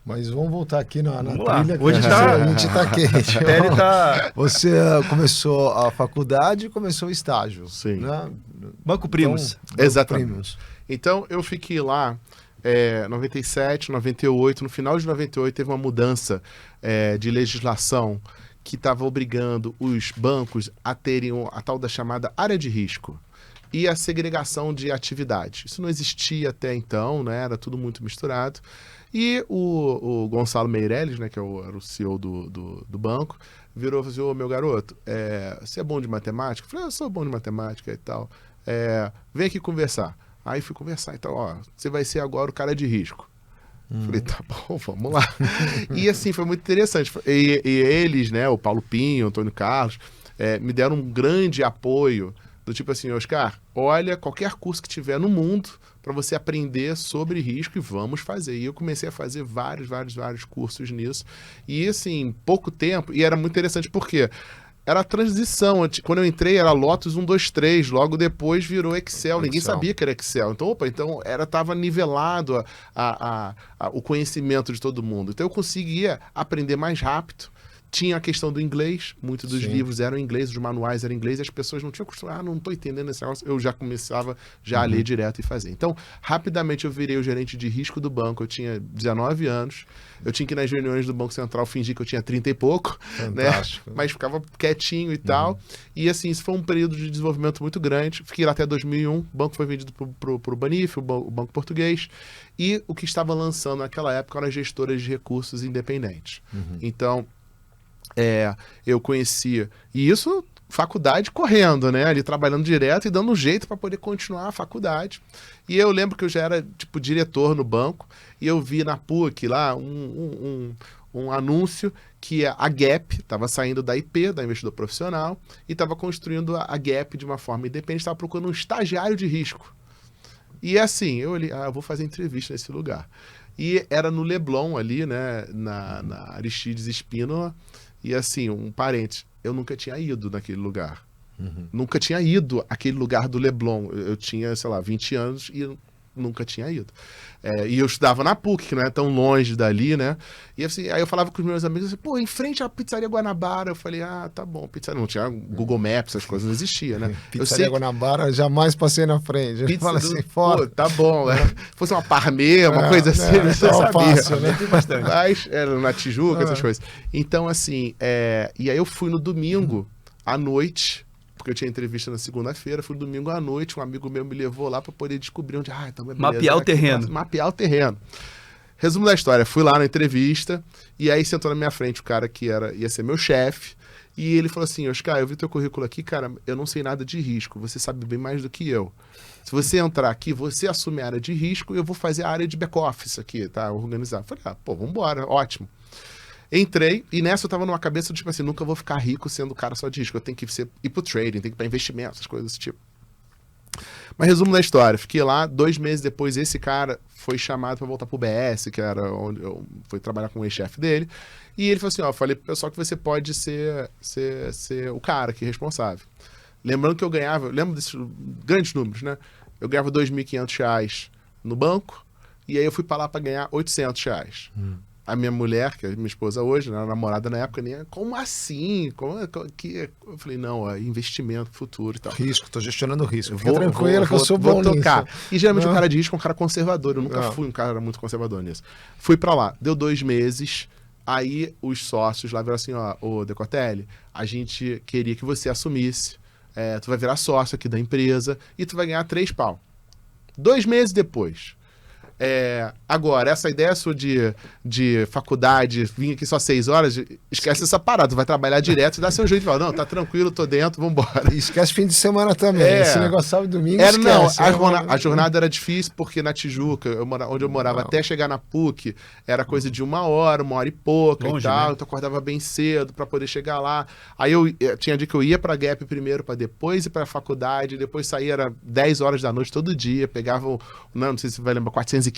Mas vamos voltar aqui na trilha. Hoje a gente está quente. A pele tá... Você começou a faculdade e começou o estágio. Sim. Né? Banco Primos. Então, exatamente. Primos. Então, eu fiquei lá 97, 98. No final de 98 teve uma mudança de legislação que estava obrigando os bancos a terem a tal da chamada área de risco e a segregação de atividade. Isso não existia até então, né? Era tudo muito misturado. E o Gonçalo Meirelles, né, que era o CEO do banco, virou e falou assim: ô, meu garoto, você é bom de matemática? Eu falei: eu sou bom de matemática e tal. Vem aqui conversar. Aí fui conversar. Então, ó, você vai ser agora o cara de risco. Falei: tá bom, vamos lá. E assim, foi muito interessante. E eles, né, o Paulo Pinho, o Antônio Carlos, me deram um grande apoio, do tipo assim: Oscar, olha qualquer curso que tiver no mundo para você aprender sobre risco e vamos fazer. E eu comecei a fazer vários cursos nisso. E assim, pouco tempo, e era muito interessante porque era a transição. Quando eu entrei era Lotus 1, 2, 3, logo depois virou Excel. Ninguém sabia que era Excel. Então, estava nivelado o conhecimento de todo mundo. Então eu conseguia aprender mais rápido. Tinha a questão do inglês, muitos dos livros eram em inglês, os manuais eram em inglês, e as pessoas não tinham costume, não estou entendendo esse negócio. Eu já começava a ler direto e fazer. Então, rapidamente eu virei o gerente de risco do banco. Eu tinha 19 anos, eu tinha que ir nas reuniões do Banco Central fingir que eu tinha 30 e pouco, né? Mas ficava quietinho e tal. E assim, isso foi um período de desenvolvimento muito grande. Fiquei lá até 2001, o banco foi vendido para o Banif, o Banco Português, e o que estava lançando naquela época eram as gestoras de recursos independentes. Então, eu conhecia, e isso, faculdade correndo, né? Ali trabalhando direto e dando um jeito para poder continuar a faculdade. E eu lembro que eu já era, tipo, diretor no banco, e eu vi na PUC lá um anúncio que a Gap estava saindo da IP, da Investidor Profissional, e estava construindo a Gap de uma forma independente, estava procurando um estagiário de risco. E assim, eu olhei: eu vou fazer entrevista nesse lugar. E era no Leblon ali, né? Na Aristides Espínola. E assim, um parente, eu nunca tinha ido naquele lugar. Nunca tinha ido àquele lugar do Leblon. Eu tinha, sei lá, 20 anos e nunca tinha ido. E eu estudava na PUC, que não é tão longe dali, né? E assim, aí eu falava com os meus amigos, assim: pô, em frente à Pizzaria Guanabara. Eu falei: tá bom, pizzaria. Não tinha Google Maps, essas coisas não existiam, né? Pizzaria Guanabara, jamais passei na frente. Ele fala assim: fora. Pô, tá bom. Fosse uma Parmê, uma coisa assim, não sabia. Fácil, né? Tem bastante. Mas era na Tijuca, essas coisas. Então, assim, e aí eu fui no domingo à noite, porque eu tinha entrevista na segunda-feira, fui domingo à noite, um amigo meu me levou lá para poder descobrir onde... então beleza, mapear o terreno. Mapear o terreno. Resumo da história: fui lá na entrevista, e aí sentou na minha frente o cara que ia ser meu chefe, e ele falou assim: Oscar, eu vi teu currículo aqui, cara, eu não sei nada de risco, você sabe bem mais do que eu. Se você entrar aqui, você assume a área de risco, e eu vou fazer a área de back-office aqui, tá? Organizar. Falei: vambora, ótimo. Entrei, e nessa eu tava numa cabeça do tipo assim: nunca vou ficar rico sendo cara só de risco, eu tenho que ir pro trading, tenho que ir pra investimento, essas coisas desse tipo. Mas resumo da história: fiquei lá, 2 meses depois esse cara foi chamado para voltar pro BS, que era onde eu fui trabalhar com o ex-chefe dele, e ele falou assim: falei pro pessoal que você pode ser o cara aqui responsável. Lembrando que eu lembro desses grandes números, né? Eu ganhava R$2.500 no banco, e aí eu fui para lá para ganhar R$800. A minha mulher, que é minha esposa hoje, né, a namorada na época, nem como assim? Eu falei: não, investimento, futuro e tal. Risco, tô gestionando risco. Fica tranquilo que eu sou bom tocar nisso. E geralmente o cara de risco é um cara conservador. Eu nunca fui um cara muito conservador nisso. Fui pra lá, deu 2 meses, aí os sócios lá viram assim: ô Decotelli, a gente queria que você assumisse, tu vai virar sócio aqui da empresa e tu vai ganhar 3 pau. 2 meses depois. Agora, essa ideia sua de faculdade, vim aqui só 6 horas, esquece essa parada, tu vai trabalhar direto e dá seu jeito de falar: não, tá tranquilo, tô dentro, vambora. E esquece fim de semana também, esse negócio sábado e domingo esquece. Não, a jornada era difícil, porque na Tijuca, onde eu morava, até chegar na PUC, era coisa de 1 hora, 1 hora e pouca, longe, e tal, né? Então eu acordava bem cedo pra poder chegar lá. Aí eu tinha dia que eu ia pra Gap primeiro, pra depois ir pra faculdade, depois saía, era 10 horas da noite todo dia, pegava, não sei se você vai lembrar, 415.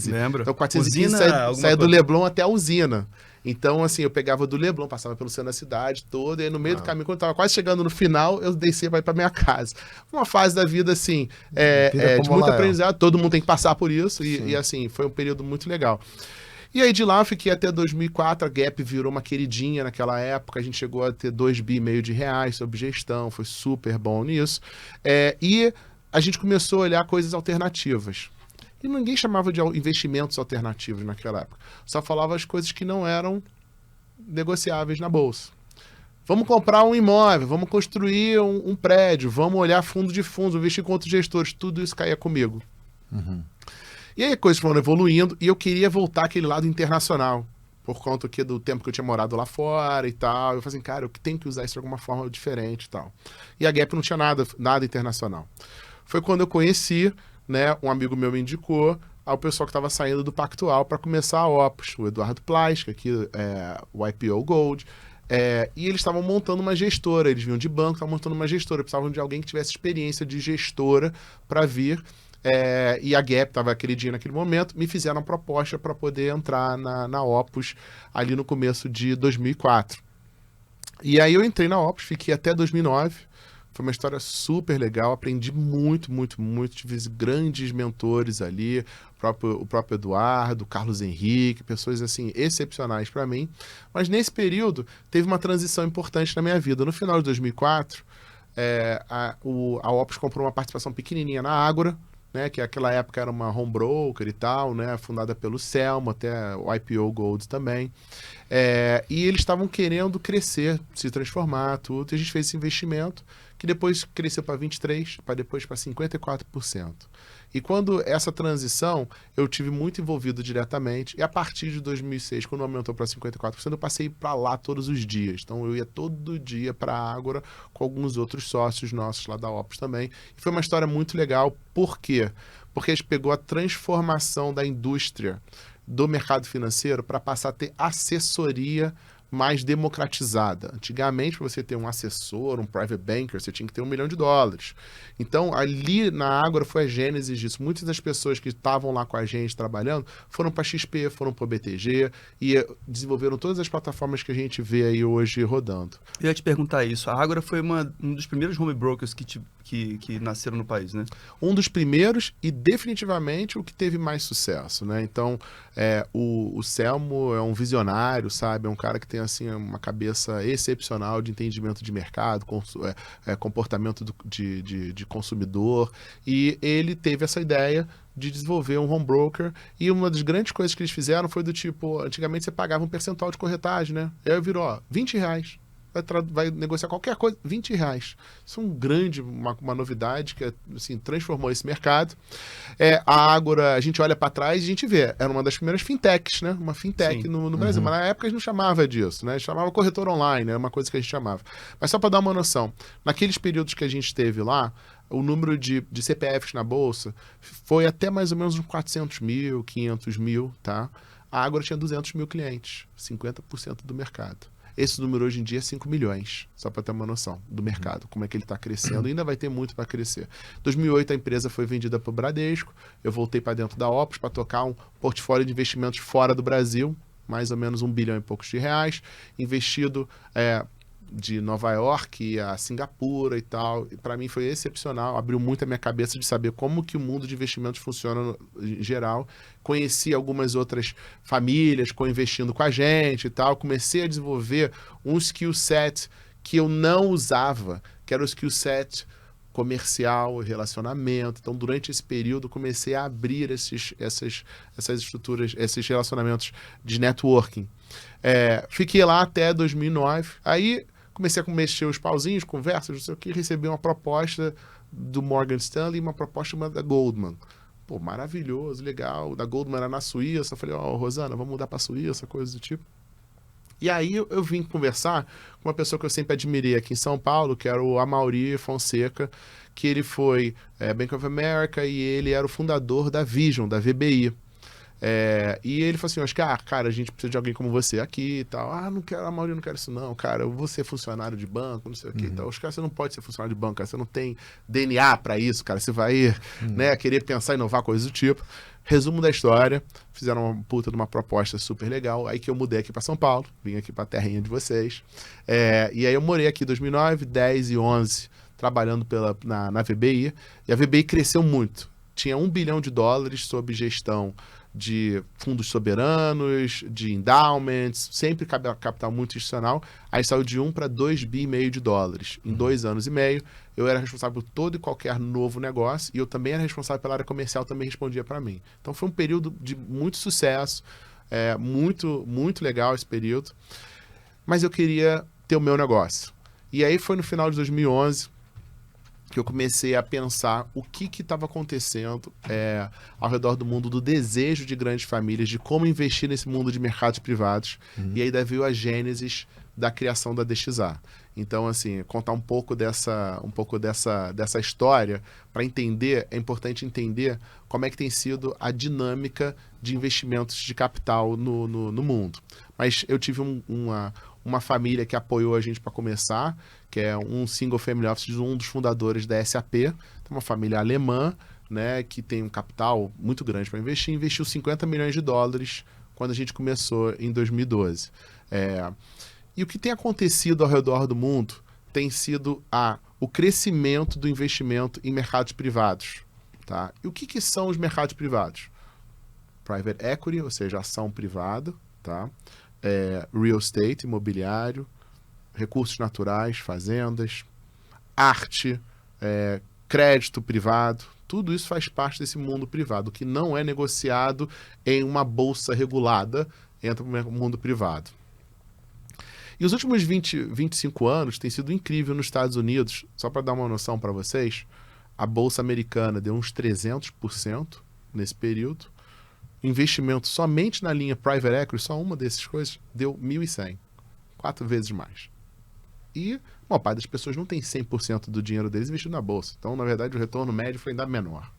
Lembro. Então 415 saía do Leblon até a usina. Então, assim, eu pegava do Leblon, passava pelo centro da cidade toda, e aí no meio do caminho, quando eu tava quase chegando no final, eu descia para ir pra minha casa. Uma fase da vida, assim, de muito aprendizado, todo mundo tem que passar por isso, e assim, foi um período muito legal. E aí de lá eu fiquei até 2004, a Gap virou uma queridinha naquela época, a gente chegou a ter R$2,5 bilhões sob gestão, foi super bom nisso. E a gente começou a olhar coisas alternativas. E ninguém chamava de investimentos alternativos naquela época. Só falava as coisas que não eram negociáveis na bolsa. Vamos comprar um imóvel, vamos construir um prédio, vamos olhar fundo de fundos, investir com outros gestores. Tudo isso caía comigo. E aí as coisas foram evoluindo e eu queria voltar àquele lado internacional. Por conta aqui do tempo que eu tinha morado lá fora e tal. Eu falei assim, cara, eu tenho que usar isso de alguma forma diferente e tal. E a Gap não tinha nada internacional. Foi quando eu conheci, né, um amigo meu me indicou ao pessoal que estava saindo do Pactual para começar a Opus, o Eduardo Plaska, aqui o IPO Gold. E eles estavam montando uma gestora, eles vinham de banco, estavam montando uma gestora, precisavam de alguém que tivesse experiência de gestora para vir. E a Gap estava queridinha naquele momento, me fizeram uma proposta para poder entrar na Opus ali no começo de 2004. E aí eu entrei na Opus, fiquei até 2009, foi uma história super legal, aprendi muito, tive grandes mentores ali, o próprio Eduardo, o Carlos Henrique, pessoas assim excepcionais para mim, mas nesse período teve uma transição importante na minha vida. No final de 2004, a Opus comprou uma participação pequenininha na Ágora, né, que naquela época era uma home broker e tal, né, fundada pelo Selmo, até o IPO Gold também. E eles estavam querendo crescer, se transformar, tudo. E a gente fez esse investimento, que depois cresceu para 23%, para depois para 54%. E quando essa transição, eu tive muito envolvido diretamente, e a partir de 2006, quando aumentou para 54%, eu passei para lá todos os dias. Então eu ia todo dia para a Ágora com alguns outros sócios nossos lá da Opus também. E foi uma história muito legal. Por quê? Porque a gente pegou a transformação da indústria do mercado financeiro para passar a ter assessoria mais democratizada. Antigamente, para você ter um assessor, um private banker, você tinha que ter $1 milhão. Então, ali na Ágora foi a gênese disso. Muitas das pessoas que estavam lá com a gente trabalhando foram para a XP, foram para o BTG e desenvolveram todas as plataformas que a gente vê aí hoje rodando. Eu ia te perguntar isso. A Ágora foi um dos primeiros home brokers que nasceram no país, né? Um dos primeiros e definitivamente o que teve mais sucesso, né? Então, o Selmo é um visionário, sabe? É um cara que tem assim uma cabeça excepcional de entendimento de mercado, comportamento de consumidor, e ele teve essa ideia de desenvolver um home broker, e uma das grandes coisas que eles fizeram foi do tipo, antigamente você pagava um percentual de corretagem, né? E aí virou, R$20. Vai negociar qualquer coisa, R$20. Isso é uma novidade que assim, transformou esse mercado. A Ágora, a gente olha para trás e a gente vê, era uma das primeiras fintechs, né? Uma fintech no Brasil, mas na época a gente não chamava disso, né? A gente chamava corretor online, era uma coisa que a gente chamava. Mas só para dar uma noção, naqueles períodos que a gente esteve lá, o número de CPFs na bolsa foi até mais ou menos uns 400 mil, 500 mil, tá? A Ágora tinha 200 mil clientes, 50% do mercado. Esse número hoje em dia é 5 milhões, só para ter uma noção do mercado, como é que ele está crescendo. Ainda vai ter muito para crescer. Em 2008, a empresa foi vendida para o Bradesco. Eu voltei para dentro da Opus para tocar um portfólio de investimentos fora do Brasil, mais ou menos R$1 bilhão e poucos de reais, investido de Nova York a Singapura e tal. E para mim foi excepcional, abriu muito a minha cabeça de saber como que o mundo de investimentos funciona em geral. Conheci algumas outras famílias co-investindo com a gente e tal. Comecei a desenvolver um skill set que eu não usava, que era o skill set comercial, relacionamento. Então, durante esse período, comecei a abrir essas estruturas, esses relacionamentos de networking. Fiquei lá até 2009. Aí comecei a mexer os pauzinhos, conversas, não sei o que, recebi uma proposta do Morgan Stanley e uma proposta da Goldman. Pô, maravilhoso, legal. Da Goldman era na Suíça. Eu falei, Rosana, vamos mudar para a Suíça, coisa do tipo. E aí eu vim conversar com uma pessoa que eu sempre admirei aqui em São Paulo, que era o Amaury Fonseca, que ele foi Bank of America e ele era o fundador da Vision, da VBI. E ele falou assim, Oscar, cara, a gente precisa de alguém como você aqui e tal. Não quero, Amaury, não quero isso não, cara, eu vou ser funcionário de banco, não sei o que e tal. Oscar, você não pode ser funcionário de banco, cara, você não tem DNA para isso, cara, você vai querer pensar em inovar, coisas do tipo. Resumo da história, fizeram uma puta de uma proposta super legal, aí que eu mudei aqui para São Paulo, vim aqui para a terrinha de vocês, e aí eu morei aqui em 2009, 10 e 11, trabalhando na VBI, e a VBI cresceu muito, tinha $1 bilhão sob gestão de fundos soberanos, de endowments, sempre capital muito institucional. Aí saiu de 1 para $2,5 bilhões em 2 anos e meio. Eu era responsável por todo e qualquer novo negócio e eu também era responsável pela área comercial, também respondia para mim. Então foi um período de muito sucesso, muito, muito legal esse período. Mas eu queria ter o meu negócio. E aí foi no final de 2011 que eu comecei a pensar o que estava acontecendo ao redor do mundo, do desejo de grandes famílias, de como investir nesse mundo de mercados privados. E aí daí veio a gênesis da criação da DXA. Então, assim, contar um pouco dessa história para entender, é importante entender como é que tem sido a dinâmica de investimentos de capital no mundo. Mas eu tive uma família que apoiou a gente para começar, que é um single family office de um dos fundadores da SAP, uma família alemã, né, que tem um capital muito grande para investir, investiu $50 milhões quando a gente começou em 2012. E o que tem acontecido ao redor do mundo tem sido o crescimento do investimento em mercados privados. Tá? E o que são os mercados privados? Private equity, ou seja, ação privada, tá? Real estate, imobiliário, recursos naturais, fazendas, arte, crédito privado, tudo isso faz parte desse mundo privado, que não é negociado em uma bolsa regulada, entra no mundo privado. E os últimos 25 anos tem sido incrível nos Estados Unidos, só para dar uma noção para vocês, a bolsa americana deu uns 300% nesse período, investimento somente na linha private equity, só uma dessas coisas, deu 1.100, 4 vezes mais. E a maior parte das pessoas não tem 100% do dinheiro deles investido na bolsa. Então, na verdade, o retorno médio foi ainda menor.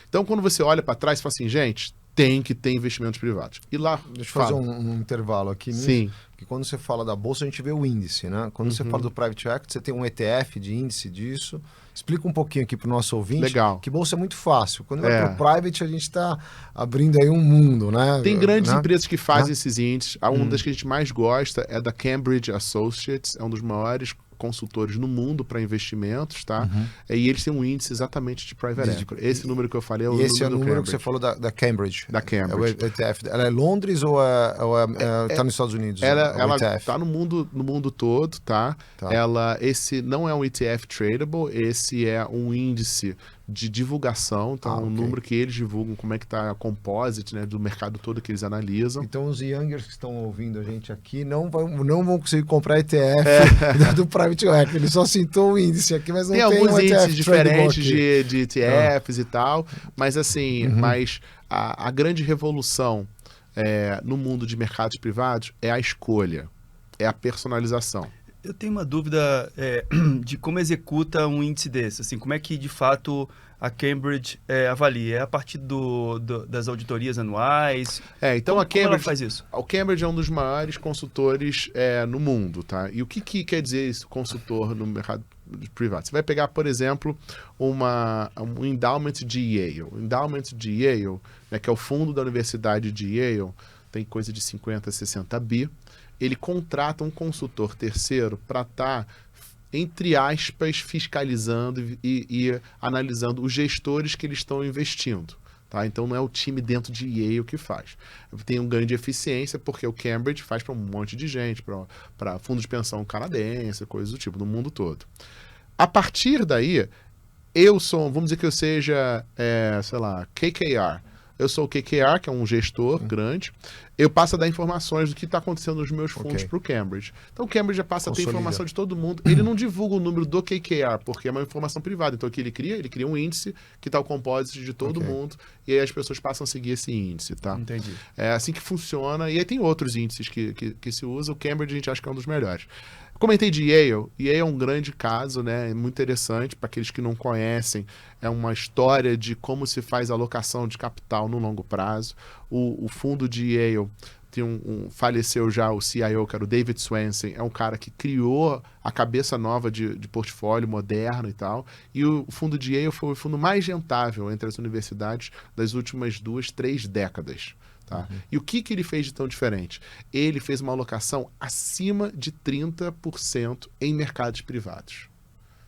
Então, quando você olha para trás, você fala assim, gente, tem que ter investimentos privados. E lá... Deixa eu fazer um intervalo aqui nisso. Sim. Porque quando você fala da bolsa, a gente vê o índice, né? Quando você fala do private equity, você tem um ETF de índice disso. Explica um pouquinho aqui para o nosso ouvinte. Legal. Que bolsa é muito fácil. Quando vai para o private, a gente está abrindo aí um mundo, né? Tem grandes empresas que fazem esses índices. Uma das que a gente mais gosta é da Cambridge Associates, é um dos maiores consultores no mundo para investimentos, tá? E eles têm um índice exatamente de private equity. Esse número que eu falei é o número do Cambridge. E esse é o número que você falou da Cambridge. Da Cambridge. É o ETF. Ela é Londres ou está nos Estados Unidos? Ela está no mundo todo, tá? Esse não é um ETF tradable, esse é um índice de divulgação, então um número que eles divulgam, como é que está a composite, né, do mercado todo que eles analisam. Então os youngers que estão ouvindo a gente aqui não vão conseguir comprar ETF do private equity, ele só citou o índice aqui, mas não tem alguns um índices ETF diferentes de ETFs e tal, mas assim, mas a grande revolução no mundo de mercados privados é a escolha, é a personalização. Eu tenho uma dúvida de como executa um índice desse, assim, como é que de fato a Cambridge avalia? É a partir das auditorias anuais? Então como, a Cambridge, como ela faz isso? A Cambridge é um dos maiores consultores no mundo, tá? E o que quer dizer consultor no mercado privado? Você vai pegar, por exemplo, um endowment de Yale. O endowment de Yale, né, que é o fundo da Universidade de Yale, tem coisa de 50 a 60 bi. Ele contrata um consultor terceiro para estar, entre aspas, fiscalizando e analisando os gestores que eles estão investindo. Tá? Então não é o time dentro de Yale que faz. Tem um ganho de eficiência porque o Cambridge faz para um monte de gente, para fundos de pensão canadense, coisas do tipo, no mundo todo. A partir daí, vamos dizer que eu seja, sei lá, KKR. Eu sou o KKR, que é um gestor grande. Eu passo a dar informações do que está acontecendo nos meus fundos para o Cambridge. Então o Cambridge já passa a ter informação de todo mundo. Ele não divulga o número do KKR, porque é uma informação privada. Então o que ele cria um índice que está o composite de todo mundo, e aí as pessoas passam a seguir esse índice, tá? Entendi. É assim que funciona. E aí tem outros índices que se usa. O Cambridge a gente acha que é um dos melhores. Comentei de Yale. Yale é um grande caso, né? É muito interessante para aqueles que não conhecem. É uma história de como se faz a alocação de capital no longo prazo. O fundo de Yale faleceu já o CIO, que era o David Swensen. É um cara que criou a cabeça nova de portfólio moderno e tal. E o fundo de Yale foi o fundo mais rentável entre as universidades das últimas 2-3 décadas. Tá? E o que ele fez de tão diferente? Ele fez uma alocação acima de 30% em mercados privados.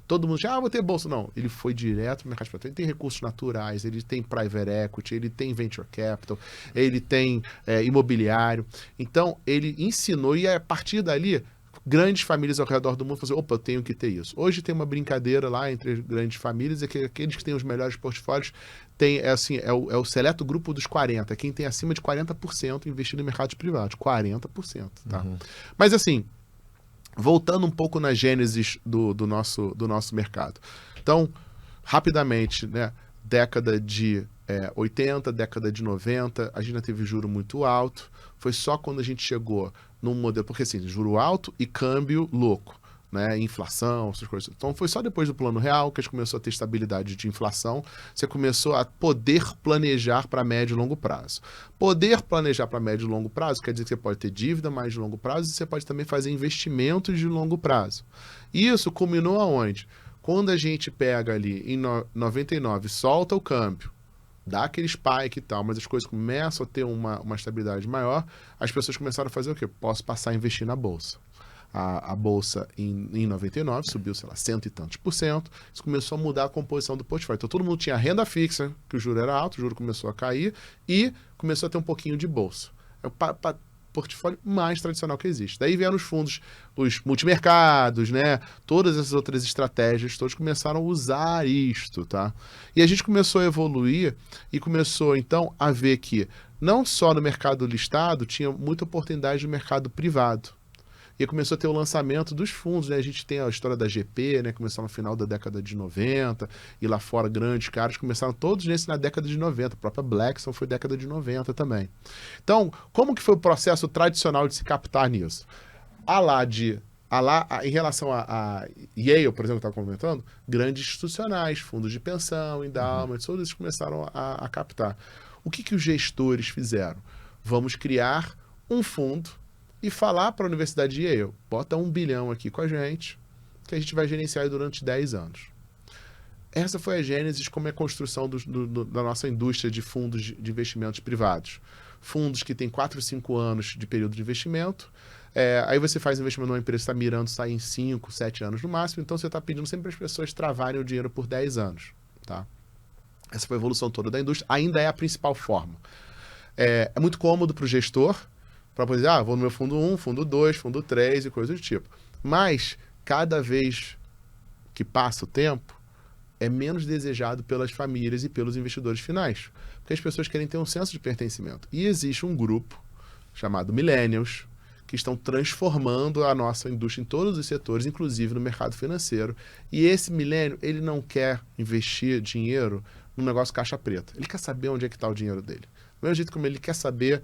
Todo mundo diz, vou ter bolsa. Não, ele foi direto no mercado privado. Ele tem recursos naturais, ele tem private equity, ele tem venture capital, ele tem imobiliário. Então, ele ensinou e a partir dali, grandes famílias ao redor do mundo falam, opa, eu tenho que ter isso. Hoje tem uma brincadeira lá entre as grandes famílias, é que aqueles que têm os melhores portfólios é o seleto grupo dos 40, quem tem acima de 40% investido em mercados privados. 40%, tá? Mas assim, voltando um pouco na gênesis do nosso mercado. Então, rapidamente, né, década de 80, década de 90, a gente já teve juro muito alto. Foi só quando a gente chegou num modelo, porque assim, juro alto e câmbio louco, né, inflação, essas coisas. Então foi só depois do Plano Real que a gente começou a ter estabilidade de inflação, você começou a poder planejar para médio e longo prazo. Poder planejar para médio e longo prazo quer dizer que você pode ter dívida mais de longo prazo e você pode também fazer investimentos de longo prazo. Isso culminou aonde? Quando a gente pega ali em 99, solta o câmbio, dá aquele spike e tal, mas as coisas começam a ter uma estabilidade maior, as pessoas começaram a fazer o quê? Posso passar a investir na Bolsa. A Bolsa em 99 subiu, sei lá, 100 e tantos %. Isso começou a mudar a composição do portfólio. Então todo mundo tinha renda fixa, que o juro era alto, o juro começou a cair e começou a ter um pouquinho de bolsa. É o portfólio mais tradicional que existe. Daí vieram os fundos, os multimercados, né? Todas essas outras estratégias, todos começaram a usar isto, tá? E a gente começou a evoluir e começou, então, a ver que não só no mercado listado, tinha muita oportunidade no mercado privado. E começou a ter o lançamento dos fundos, né? A gente tem a história da GP, né? Começou no final da década de 90, e lá fora grandes caras começaram todos nesse na década de 90. A própria Blackstone foi década de 90 também. Então, como que foi o processo tradicional de se captar nisso? Em relação a Yale, por exemplo, que eu estava comentando, grandes institucionais, fundos de pensão, endowments, todos eles começaram a captar. O que os gestores fizeram? Vamos criar um fundo e falar para a Universidade de Yale, bota 1 bilhão aqui com a gente, que a gente vai gerenciar durante 10 anos. Essa foi a gênese, como é a construção da nossa indústria de fundos de investimentos privados. Fundos que têm 4, 5 anos de período de investimento, aí você faz investimento numa empresa que está mirando sair em 5, 7 anos no máximo, então você está pedindo sempre para as pessoas travarem o dinheiro por 10 anos. Tá? Essa foi a evolução toda da indústria, ainda é a principal forma. É muito cômodo para o gestor, para poder dizer, vou no meu fundo 1, fundo 2, fundo 3 e coisas do tipo. Mas, cada vez que passa o tempo, é menos desejado pelas famílias e pelos investidores finais. Porque as pessoas querem ter um senso de pertencimento. E existe um grupo chamado Millennials, que estão transformando a nossa indústria em todos os setores, inclusive no mercado financeiro. E esse milênio, ele não quer investir dinheiro num negócio caixa preta. Ele quer saber onde é que está o dinheiro dele. Do mesmo jeito como ele quer saber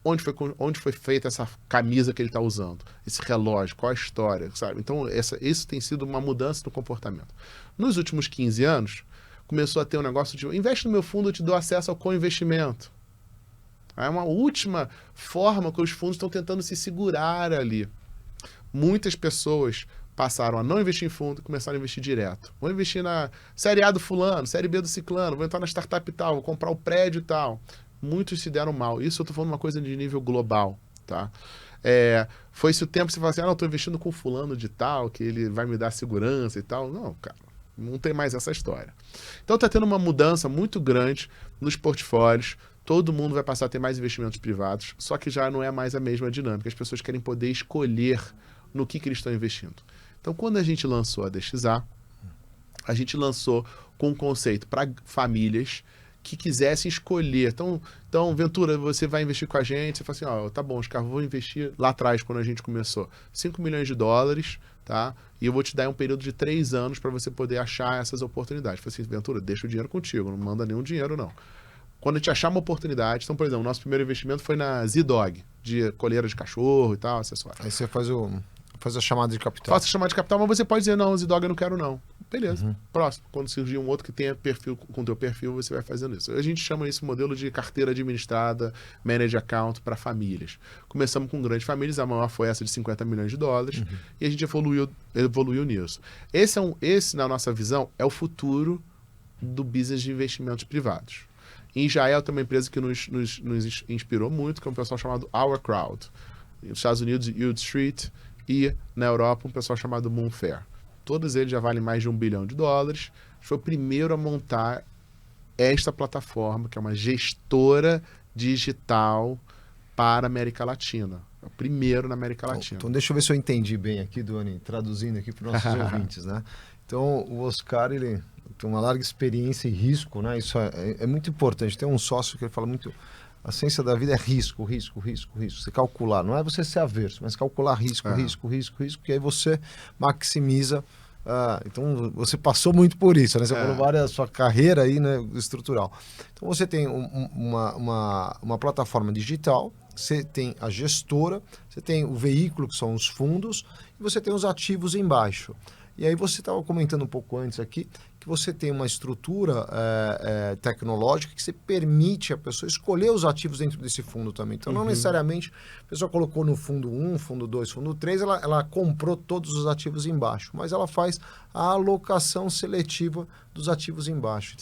onde foi feita essa camisa que ele está usando, esse relógio, qual a história, sabe? Então, isso tem sido uma mudança no comportamento. Nos últimos 15 anos, começou a ter um negócio de, investe no meu fundo, eu te dou acesso ao co-investimento. É uma última forma que os fundos estão tentando se segurar ali. Muitas pessoas passaram a não investir em fundo e começaram a investir direto. Vou investir na série A do fulano, série B do ciclano, vou entrar na startup e tal, vou comprar o prédio e tal. Muitos se deram mal. Isso eu estou falando uma coisa de nível global, tá? Foi-se o tempo que você fala assim, eu estou investindo com fulano de tal, que ele vai me dar segurança e tal. Não, cara, não tem mais essa história. Então está tendo uma mudança muito grande nos portfólios. Todo mundo vai passar a ter mais investimentos privados, só que já não é mais a mesma dinâmica. As pessoas querem poder escolher no que eles estão investindo. Então, quando a gente lançou a DXA, a gente lançou com um conceito para famílias que quisessem escolher. Então, Ventura, você vai investir com a gente, você fala assim, tá bom, Oscar, vou investir lá atrás, quando a gente começou, $5 milhões, tá? E eu vou te dar um período de 3 anos para você poder achar essas oportunidades. Eu falei assim, Ventura, deixa o dinheiro contigo, não manda nenhum dinheiro, não. Quando a gente achar uma oportunidade, então, por exemplo, o nosso primeiro investimento foi na Z-Dog, de coleira de cachorro e tal, acessório. Aí você faz a chamada de capital. Faça a chamada de capital, mas você pode dizer, não, Z-Dog eu não quero não. Beleza, próximo. Quando surgir um outro que tenha perfil com o teu perfil, você vai fazendo isso. A gente chama esse modelo de carteira administrada, managed account para famílias. Começamos com grandes famílias, a maior foi essa de $50 milhões, e a gente evoluiu nisso. Esse, na nossa visão, é o futuro do business de investimentos privados. Em Israel tem uma empresa que nos inspirou muito, que é um pessoal chamado Our Crowd. Nos Estados Unidos, Yield Street, e na Europa um pessoal chamado Moonfair. Todos eles já valem mais de $1 bilhão. Foi o primeiro a montar esta plataforma, que é uma gestora digital para a América Latina. É o primeiro na América Latina. Então deixa eu ver se eu entendi bem aqui, Doni, traduzindo aqui para os nossos ouvintes, né? Então o Oscar, ele tem uma larga experiência em risco, né? Isso é muito importante. Tem um sócio que ele fala muito A ciência da vida é risco, risco, risco, risco. Você calcular, não é você ser averso, mas calcular risco, risco, risco, risco, que aí você maximiza. Então, você passou muito por isso, né? Você falou várias, sua carreira aí, né, estrutural. Então, você tem uma plataforma digital, você tem a gestora, você tem o veículo, que são os fundos, e você tem os ativos embaixo. E aí você estava comentando um pouco antes aqui, que você tem uma estrutura tecnológica que você permite a pessoa escolher os ativos dentro desse fundo também. Então, não necessariamente a pessoa colocou no fundo 1, fundo 2, fundo 3, ela comprou todos os ativos embaixo, mas ela faz a alocação seletiva dos ativos embaixo.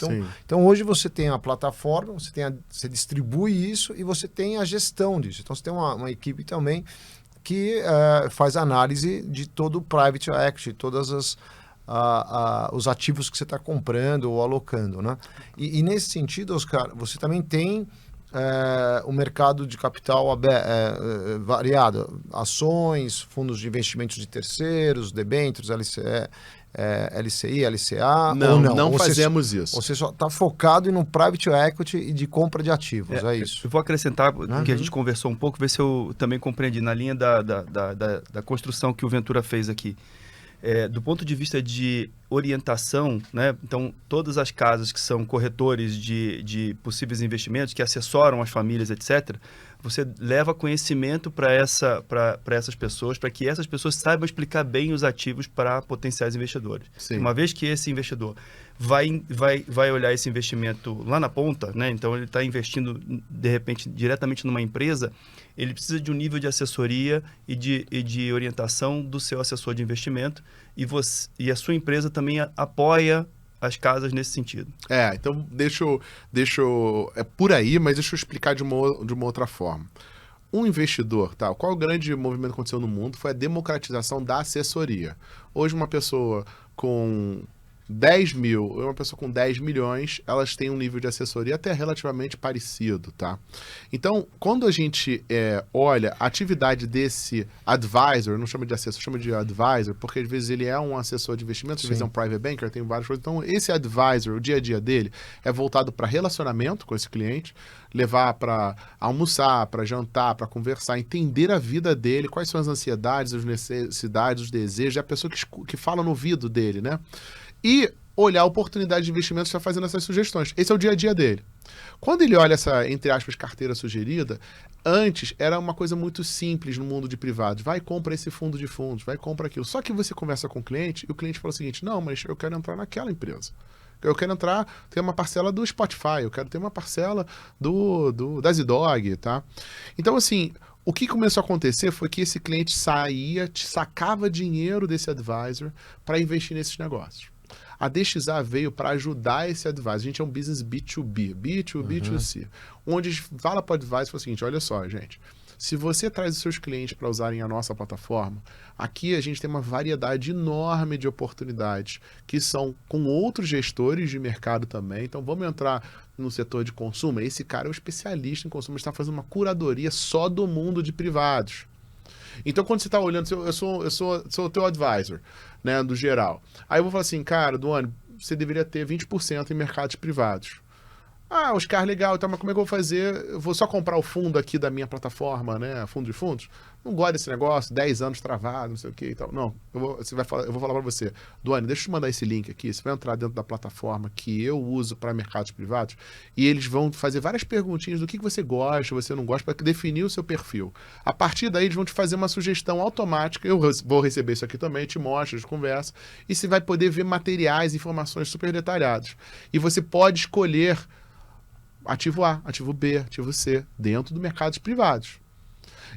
Então hoje você tem a plataforma, você distribui isso e você tem a gestão disso. Então, você tem uma equipe também que faz análise de todo o private equity, todas os ativos que você está comprando ou alocando, né? E nesse sentido, Oscar, você também tem o mercado de capital variado, ações, fundos de investimentos de terceiros, debêntures, LCI, LCA, não fazemos isso. Você só está focado no private equity e de compra de ativos, é isso? Eu vou acrescentar que a gente conversou um pouco, ver se eu também compreendi, na linha da construção que o Ventura fez aqui. Do ponto de vista de orientação, né? Então, todas as casas que são corretores de possíveis investimentos, que assessoram as famílias, etc., você leva conhecimento para essas pessoas, para que essas pessoas saibam explicar bem os ativos para potenciais investidores. Sim. Uma vez que esse investidor vai olhar esse investimento lá na ponta, né? Então ele está investindo, de repente, diretamente numa empresa, ele precisa de um nível de assessoria e de orientação do seu assessor de investimento, e a sua empresa também apoia as casas nesse sentido. Então é por aí, mas deixa eu explicar de uma outra forma. Um investidor, qual o grande movimento que aconteceu no mundo? Foi a democratização da assessoria. Hoje uma pessoa com 10 mil, uma pessoa com 10 milhões, elas têm um nível de assessoria até relativamente parecido, tá? Então, quando a gente olha a atividade desse advisor, não chama de assessor, chama de advisor, porque às vezes ele é um assessor de investimentos, às vezes é um private banker, tem várias coisas. Então, esse advisor, o dia a dia dele, é voltado para relacionamento com esse cliente, levar para almoçar, para jantar, para conversar, entender a vida dele, quais são as ansiedades, as necessidades, os desejos, é a pessoa que fala no ouvido dele, né? E olhar a oportunidade de investimento que está fazendo essas sugestões. Esse é o dia a dia dele. Quando ele olha essa, entre aspas, carteira sugerida, antes era uma coisa muito simples no mundo de privados. Vai e compra esse fundo de fundos, vai e compra aquilo. Só que você conversa com o cliente e o cliente fala o seguinte, não, mas eu quero entrar naquela empresa. Eu quero ter uma parcela do Spotify, eu quero ter uma parcela da Zidog, tá? Então, assim, o que começou a acontecer foi que esse cliente sacava dinheiro desse advisor para investir nesses negócios. A DXA veio para ajudar esse advisor. A gente é um business B2B, B2C, onde a gente fala para o advisor e fala o seguinte, olha só, gente, se você traz os seus clientes para usarem a nossa plataforma, aqui a gente tem uma variedade enorme de oportunidades que são com outros gestores de mercado também. Então vamos entrar no setor de consumo. Esse cara é um especialista em consumo, está fazendo uma curadoria só do mundo de privados. Então, quando você está olhando, eu sou o teu advisor, né, do geral. Aí eu vou falar assim, cara, Duane, você deveria ter 20% em mercados privados. Oscar, legal, então, mas como é que eu vou fazer? Eu vou só comprar o fundo aqui da minha plataforma, né? Fundo de fundos? Não gosto desse negócio, 10 anos travado, não sei o que e tal. Não, eu vou falar para você, Duane, deixa eu te mandar esse link aqui, você vai entrar dentro da plataforma que eu uso para mercados privados e eles vão fazer várias perguntinhas do que você gosta, você não gosta, para definir o seu perfil. A partir daí, eles vão te fazer uma sugestão automática, eu vou receber isso aqui também, te mostro, a gente conversa, e você vai poder ver materiais, informações super detalhadas. E você pode escolher ativo A, ativo B, ativo C, dentro do mercados privados.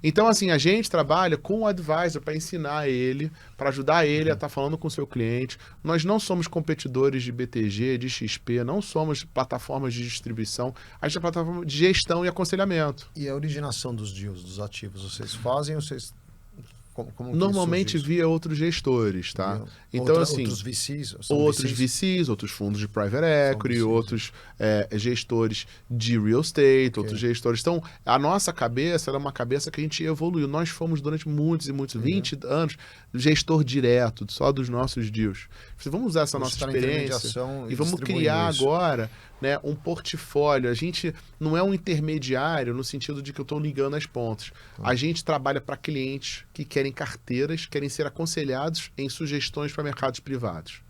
Então, assim, a gente trabalha com o advisor para ensinar ele, para ajudar ele a estar falando com o seu cliente. Nós não somos competidores de BTG, de XP, não somos plataformas de distribuição, a gente é plataforma de gestão e aconselhamento. E a originação dos deals, dos ativos, vocês fazem ou vocês Como que Normalmente surge isso? via outros gestores, tá? Então, assim, outros VCs? São outros VCs, outros fundos de private equity, VCs, outros gestores de real estate, Ok. outros gestores. Então, a nossa cabeça era uma cabeça que a gente evoluiu. Nós fomos durante muitos e muitos, 20 anos, gestor direto, só dos nossos deals. Vamos usar essa Você nossa está na experiência intermediação e vamos distribuindo criar isso. agora, né, um portfólio. A gente não é um intermediário no sentido de que eu estou ligando as pontas. A gente trabalha para clientes que querem carteiras, querem ser aconselhados em sugestões para mercados privados.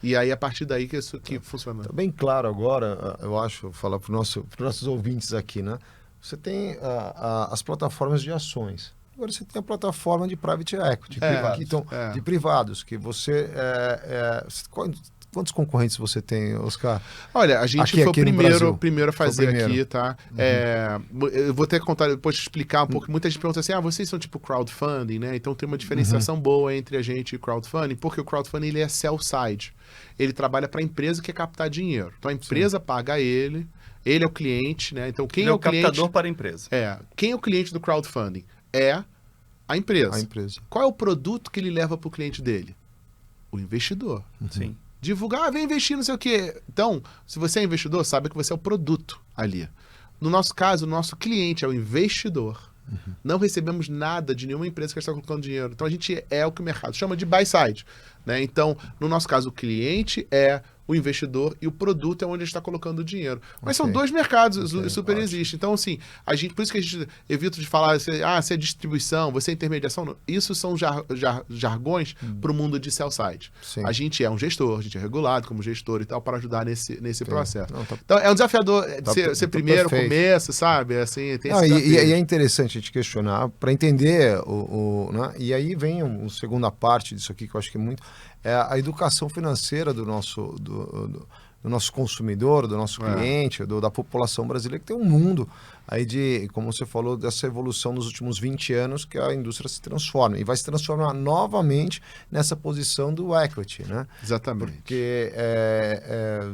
E aí, a partir daí que isso que funciona. Tá bem claro agora, eu acho, vou falar para os nossos ouvintes aqui, né? Você tem as plataformas de ações. Agora você tem a plataforma de private equity, de privados, que você... Quantos concorrentes você tem, Oscar? Olha, a gente Aqui foi no Brasil. o primeiro a fazer Foi o primeiro. aqui, tá? Eu vou ter que contar, depois explicar um pouco. Muita gente pergunta assim, vocês são tipo crowdfunding, né? Então tem uma diferenciação boa entre a gente e crowdfunding, porque o crowdfunding ele é sell-side. Ele trabalha para a empresa que quer captar dinheiro. Então a empresa paga ele é o cliente, né? Então quem Ele é é o o captador cliente? para a empresa. Quem é o cliente do crowdfunding? É a empresa. A empresa. Qual é o produto que ele leva para o cliente dele? O investidor. Sim. Divulgar, vem investir, não sei o quê. Então, se você é investidor, sabe que você é o produto ali. No nosso caso, o nosso cliente é o investidor. Não recebemos nada de nenhuma empresa que está colocando dinheiro. Então, a gente é o que o mercado chama de buy side, né? Então, no nosso caso, o cliente é o investidor e o produto é onde a gente está colocando o dinheiro. Mas são dois mercados, super existem. Então, assim, por isso que a gente evita de falar se é distribuição, você é intermediação. Não. Isso são jargões para o mundo de sell side. Sim. A gente é um gestor, a gente é regulado como gestor e tal, para ajudar nesse processo. Não, então, é um desafiador ser primeiro, perfeito. começo, sabe? Assim, tem Não, esse e desafio. é interessante a gente questionar para entender né? E aí vem a segunda parte disso aqui que eu acho que é muito a educação financeira do nosso consumidor, do nosso cliente, da população brasileira, que tem um mundo aí de, como você falou, dessa evolução nos últimos 20 anos que a indústria se transforma e vai se transformar novamente nessa posição do equity, né? Exatamente. Porque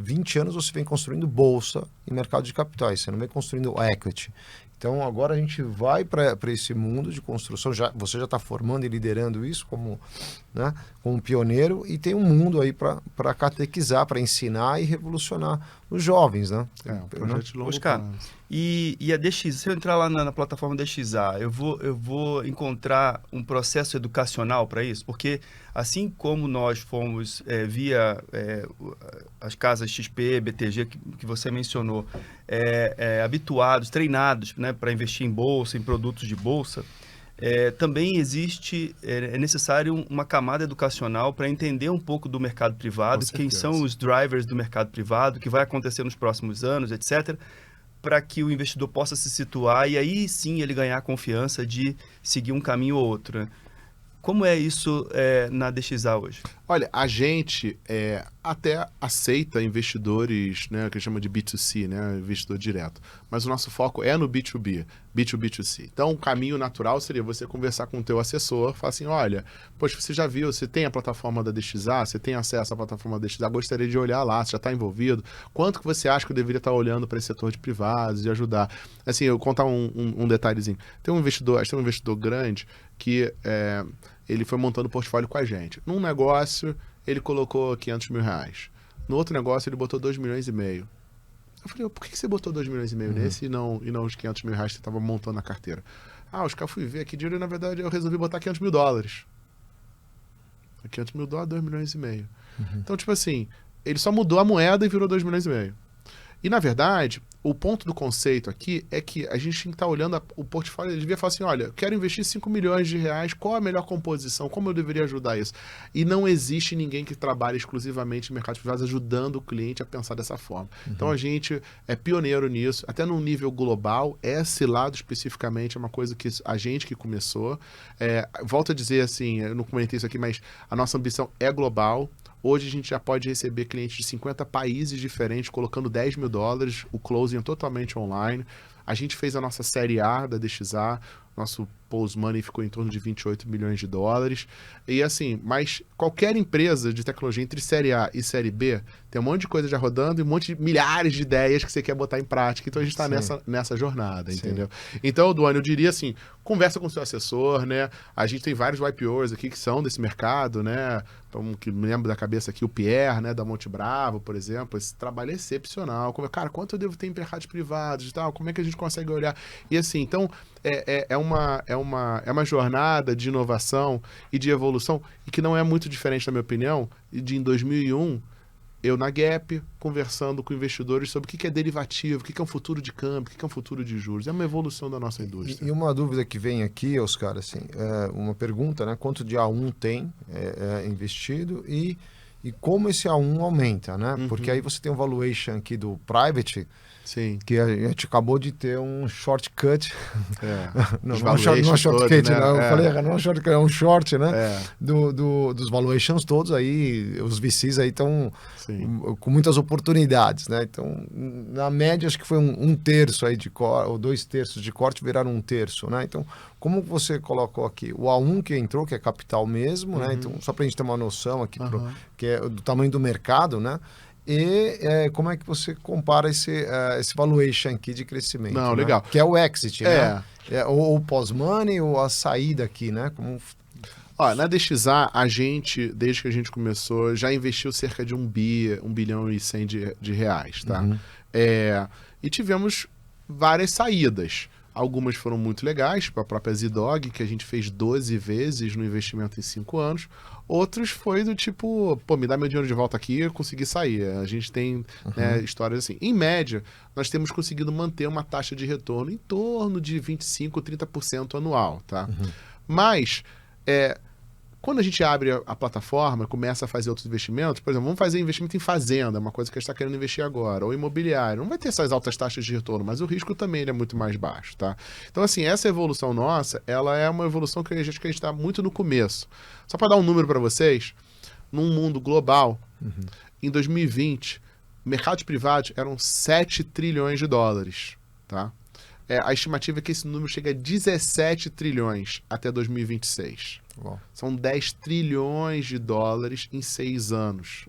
20 anos você vem construindo bolsa e mercado de capitais, você não vem construindo equity. Então, agora a gente vai para esse mundo de construção. Você já está formando e liderando isso como pioneiro e tem um mundo aí para catequizar, para ensinar e revolucionar os jovens, né? Um projeto de longo Oscar, prazo. E a DX, se eu entrar lá na plataforma DXA, eu vou encontrar um processo educacional para isso? Porque assim como nós fomos via as casas XP, BTG, que você mencionou, habituados, treinados, né, para investir em bolsa, em produtos de bolsa, também é necessário uma camada educacional para entender um pouco do mercado privado, quem são os drivers do mercado privado, o que vai acontecer nos próximos anos, etc., para que o investidor possa se situar e aí sim ele ganhar a confiança de seguir um caminho ou outro, né? Como é isso na DXA hoje? Olha, a gente até aceita investidores, né, que chama de B2C, né, investidor direto. Mas o nosso foco é no B2B, B2B2C. Então, o caminho natural seria você conversar com o teu assessor, falar assim, olha, poxa, você já viu, você tem a plataforma da DXA, você tem acesso à plataforma da DXA, gostaria de olhar lá, você já está envolvido, quanto que você acha que eu deveria estar olhando para esse setor de privados e ajudar? Assim, eu vou contar um detalhezinho. Tem um investidor grande que ele foi montando portfólio com a gente. Num negócio, ele colocou 500 mil reais. No outro negócio, ele botou 2 milhões e meio. Eu falei, por que você botou 2 milhões e meio nesse e não os 500 mil reais que você estava montando na carteira? Oscar, fui ver aqui dinheiro e, na verdade, eu resolvi botar 500 mil dólares. 500 mil dólares, 2 milhões e meio. Então, tipo assim, ele só mudou a moeda e virou 2 milhões e meio. E, na verdade, o ponto do conceito aqui é que a gente tem que estar olhando o portfólio, ele devia falar assim, olha, quero investir 5 milhões de reais, qual a melhor composição, como eu deveria ajudar isso? E não existe ninguém que trabalhe exclusivamente em mercados privados ajudando o cliente a pensar dessa forma. Então a gente é pioneiro nisso, até num nível global, esse lado especificamente é uma coisa que a gente que começou. Volto a dizer assim, eu não comentei isso aqui, mas a nossa ambição é global. Hoje a gente já pode receber clientes de 50 países diferentes, colocando 10 mil dólares, o closing é totalmente online. A gente fez a nossa série A da DXA, nosso post-money ficou em torno de 28 milhões de dólares. E assim, mas qualquer empresa de tecnologia entre Série A e Série B tem um monte de coisa já rodando e um monte de milhares de ideias que você quer botar em prática. Então a gente está nessa jornada, entendeu? Então, Duane, eu diria assim, conversa com o seu assessor, né? A gente tem vários IPOs aqui que são desse mercado, né? Que me lembro da cabeça aqui, o Pierre, né? Da Monte Bravo, por exemplo. Esse trabalho é excepcional. Cara, quanto eu devo ter em mercados privados e tal? Como é que a gente consegue olhar? E assim, então, é uma jornada de inovação e de evolução e que não é muito diferente, na minha opinião, de em 2001, eu na Gap, conversando com investidores sobre o que é derivativo, o que é um futuro de câmbio, o que é um futuro de juros. É uma evolução da nossa indústria. E uma dúvida que vem aqui, Oscar, assim, uma pergunta, né? Quanto de A1 tem investido e como esse A1 aumenta, né? Porque aí você tem um valuation aqui do private, sim, que a gente acabou de ter um shortcut. Não é né? shortcut, não. Eu falei, não é shortcut, é um short, né? Dos valuations todos aí, os VCs aí estão com muitas oportunidades, né? Então, na média, acho que foi um terço aí de corte, ou 2/3 de corte viraram 1/3, né? Então, como você colocou aqui? O A1 que entrou, que é capital mesmo, né? Então, só para a gente ter uma noção aqui, que é do tamanho do mercado, né? E como é que você compara esse valuation aqui de crescimento? Não, né? legal. Que é o exit, né? Ou pós-money, ou a saída aqui, né? Na DXA, a gente, desde que a gente começou, já investiu cerca de 1 bilhão e 100 de reais, tá? E tivemos várias saídas. Algumas foram muito legais, para a própria Z-Dog, que a gente fez 12 vezes no investimento em 5 anos. Outros foi do tipo, me dá meu dinheiro de volta aqui, eu consegui sair. A gente tem histórias assim. Em média, nós temos conseguido manter uma taxa de retorno em torno de 25%, 30% anual, tá? Mas, quando a gente abre a plataforma, começa a fazer outros investimentos, por exemplo, vamos fazer investimento em fazenda, uma coisa que a gente está querendo investir agora, ou imobiliário, não vai ter essas altas taxas de retorno, mas o risco também é muito mais baixo, tá? Então, assim, essa evolução nossa, ela é uma evolução que a gente está muito no começo. Só para dar um número para vocês, num mundo global, em 2020, mercados privados eram 7 trilhões de dólares, tá? A estimativa é que esse número chegue a 17 trilhões até 2026. Uau. São 10 trilhões de dólares em 6 anos.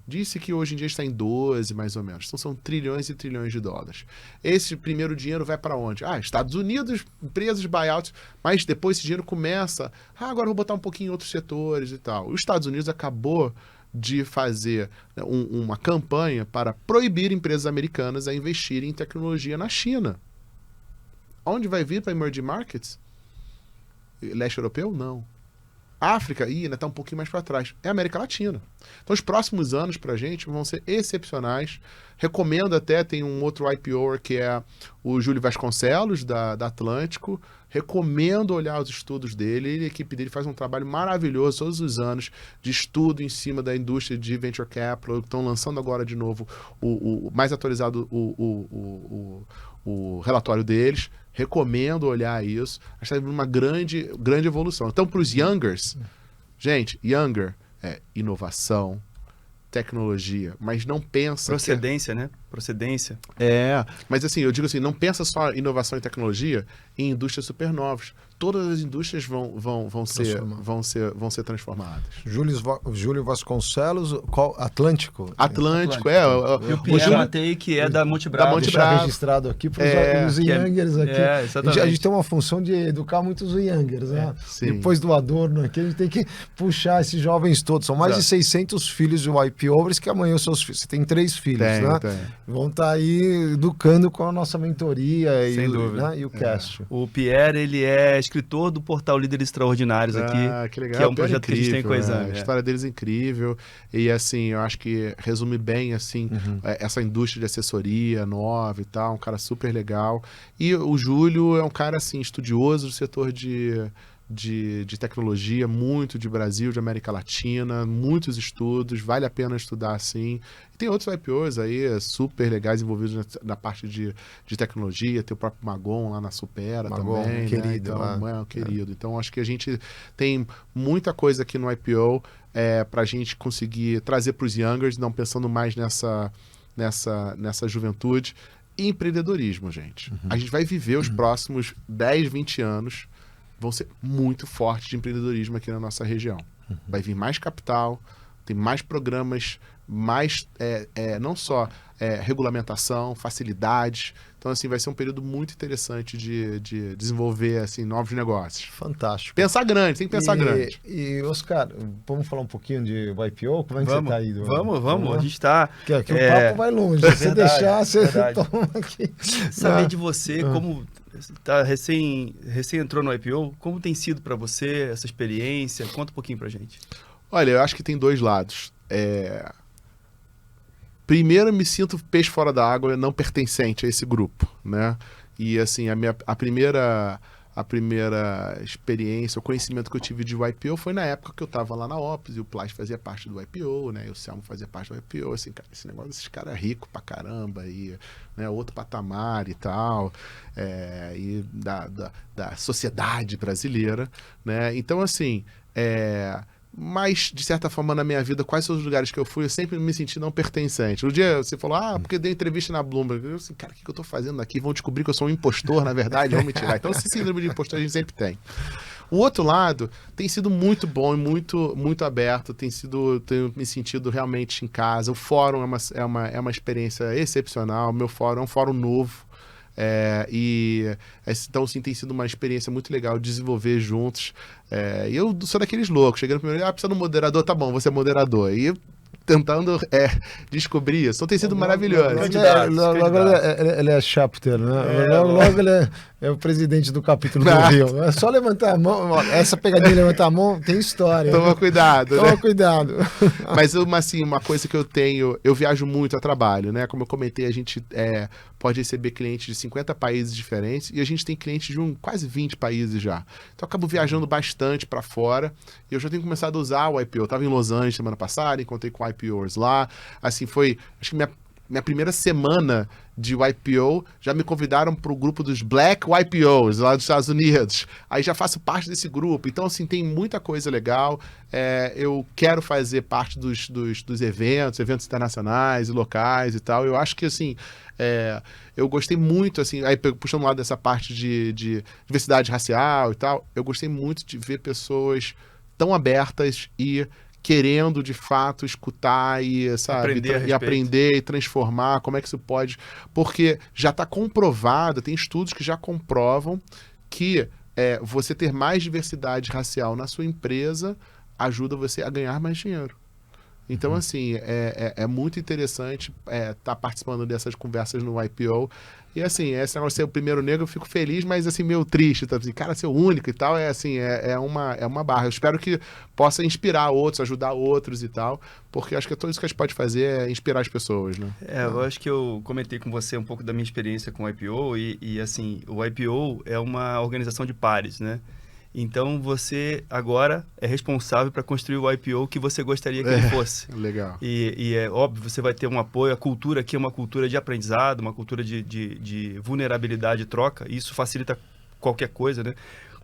Disse que hoje em dia está em 12, mais ou menos. Então são trilhões e trilhões de dólares. Esse primeiro dinheiro vai para onde? Estados Unidos, empresas, buyouts, mas depois esse dinheiro começa... agora eu vou botar um pouquinho em outros setores e tal. Os Estados Unidos acabou de fazer uma campanha para proibir empresas americanas a investirem em tecnologia na China. Onde vai vir para emerging markets? Leste europeu? Não. África, ainda está um pouquinho mais para trás. É América Latina. Então, os próximos anos para a gente vão ser excepcionais. Recomendo até, tem um outro IPO que é o Júlio Vasconcelos, da Atlântico. Recomendo olhar os estudos dele. Ele e a equipe dele faz um trabalho maravilhoso todos os anos de estudo em cima da indústria de venture capital. Estão lançando agora de novo o mais atualizado o relatório deles. Recomendo olhar isso. A gente está vendo uma grande evolução. Então, para os youngers, gente, younger é inovação, tecnologia, mas não pensa... Procedência, né? Procedência. Mas assim, eu digo assim, não pensa só inovação e tecnologia em indústrias supernovas. Todas as indústrias vão ser transformadas. Júlio Vasconcelos, Atlântico? Atlântico. E o Pierre Matei, que é da Monte Bravo. Deixar registrado aqui para os youngers aqui. Exatamente. A gente tem uma função de educar muitos youngers, né? Depois do Adorno aqui, a gente tem que puxar esses jovens todos. São mais de 600 filhos do IPO, que amanhã os seus filhos... Você tem 3 filhos, né? Vão estar aí educando com a nossa mentoria e o cast. O Pierre, ele é escritor do portal Líderes Extraordinários aqui, que legal. Que é um projeto que a gente tem com a Exame. A história deles é incrível e assim, eu acho que resume bem assim essa indústria de assessoria nova e tal, um cara super legal. E o Júlio é um cara assim estudioso do setor de tecnologia, muito de Brasil, de América Latina, muitos estudos, vale a pena estudar assim. E tem outros IPOs aí super legais envolvidos na parte de tecnologia, tem o próprio Magon lá na Supera também. Querido. Né? Então, um querido. Então, acho que a gente tem muita coisa aqui no IPO para a gente conseguir trazer para os youngers, não pensando mais nessa juventude. E empreendedorismo, gente. A gente vai viver os próximos 10, 20 anos vão ser muito fortes de empreendedorismo aqui na nossa região. Vai vir mais capital, tem mais programas, mais não só regulamentação, facilidades. Então, assim, vai ser um período muito interessante de desenvolver, assim, novos negócios. Fantástico. Pensar grande, tem que pensar grande. E, Oscar, vamos falar um pouquinho de IPO? Como é que você está aí? Vamos. A gente está... Aqui o papo vai longe. Se você deixar, você toma aqui. Saber de você, como tá, recém entrou no IPO, como tem sido para você essa experiência? Conta um pouquinho para gente. Olha, eu acho que tem dois lados. Primeiro, eu me sinto peixe fora da água, não pertencente a esse grupo, né? E, assim, a primeira experiência, o conhecimento que eu tive de IPO foi na época que eu estava lá na Ops, e o Plas fazia parte do IPO, né? E o Selmo fazia parte do IPO, assim, cara, esse negócio desses caras ricos pra caramba, e, né, outro patamar e tal, e da sociedade brasileira, né? Então, assim, mas, de certa forma, na minha vida, quais são os lugares que eu fui, eu sempre me senti não pertencente. Um dia você falou, porque dei entrevista na Bloomberg. Eu assim, cara, o que eu tô fazendo aqui? Vão descobrir que eu sou um impostor, na verdade, vão me tirar. Então, esse síndrome de impostor a gente sempre tem. O outro lado tem sido muito bom e muito, muito aberto, tenho me sentido realmente em casa. O fórum é uma experiência excepcional, meu fórum é um fórum novo. Então, sim, tem sido uma experiência muito legal de desenvolver juntos. E eu sou daqueles loucos, chegando primeiro, precisa de um moderador, tá bom, você é moderador. E tentando descobrir isso. Então tem sido maravilhoso. Ele é chapter, né? Logo ele é o presidente do capítulo do Rio. É só levantar a mão. Essa pegadinha de levantar a mão tem história. Toma cuidado. Toma cuidado. Mas assim, uma coisa que eu viajo muito a trabalho, né? Como eu comentei, a gente pode receber clientes de 50 países diferentes e a gente tem clientes de quase 20 países já. Então eu acabo viajando bastante para fora e eu já tenho começado a usar o IPO. Eu estava em Los Angeles semana passada, encontrei com IPOs lá. Assim, acho que minha primeira semana de IPO, já me convidaram para o grupo dos Black IPOs lá dos Estados Unidos. Aí já faço parte desse grupo. Então, assim, tem muita coisa legal. Eu quero fazer parte dos eventos internacionais e locais e tal. Eu acho que, assim, eu gostei muito, assim, aí puxando lá dessa parte de diversidade racial e tal, eu gostei muito de ver pessoas tão abertas e querendo, de fato, escutar e, sabe, aprender e transformar, como é que isso pode... Porque já está comprovado, tem estudos que já comprovam que você ter mais diversidade racial na sua empresa ajuda você a ganhar mais dinheiro. Então, assim, é muito interessante estar participando dessas conversas no IPO. E, assim, esse negócio de ser o primeiro negro, eu fico feliz, mas, assim, meio triste. Tá? Assim, cara, ser o único e tal, uma barra. Eu espero que possa inspirar outros, ajudar outros e tal, porque acho que tudo isso que a gente pode fazer é inspirar as pessoas, né? Eu acho que eu comentei com você um pouco da minha experiência com o IPO e assim, o IPO é uma organização de pares, né? Então, você agora é responsável para construir o IPO que você gostaria que ele fosse. Legal. E é óbvio, você vai ter um apoio. A cultura aqui é uma cultura de aprendizado, uma cultura de vulnerabilidade e troca. E isso facilita qualquer coisa, né?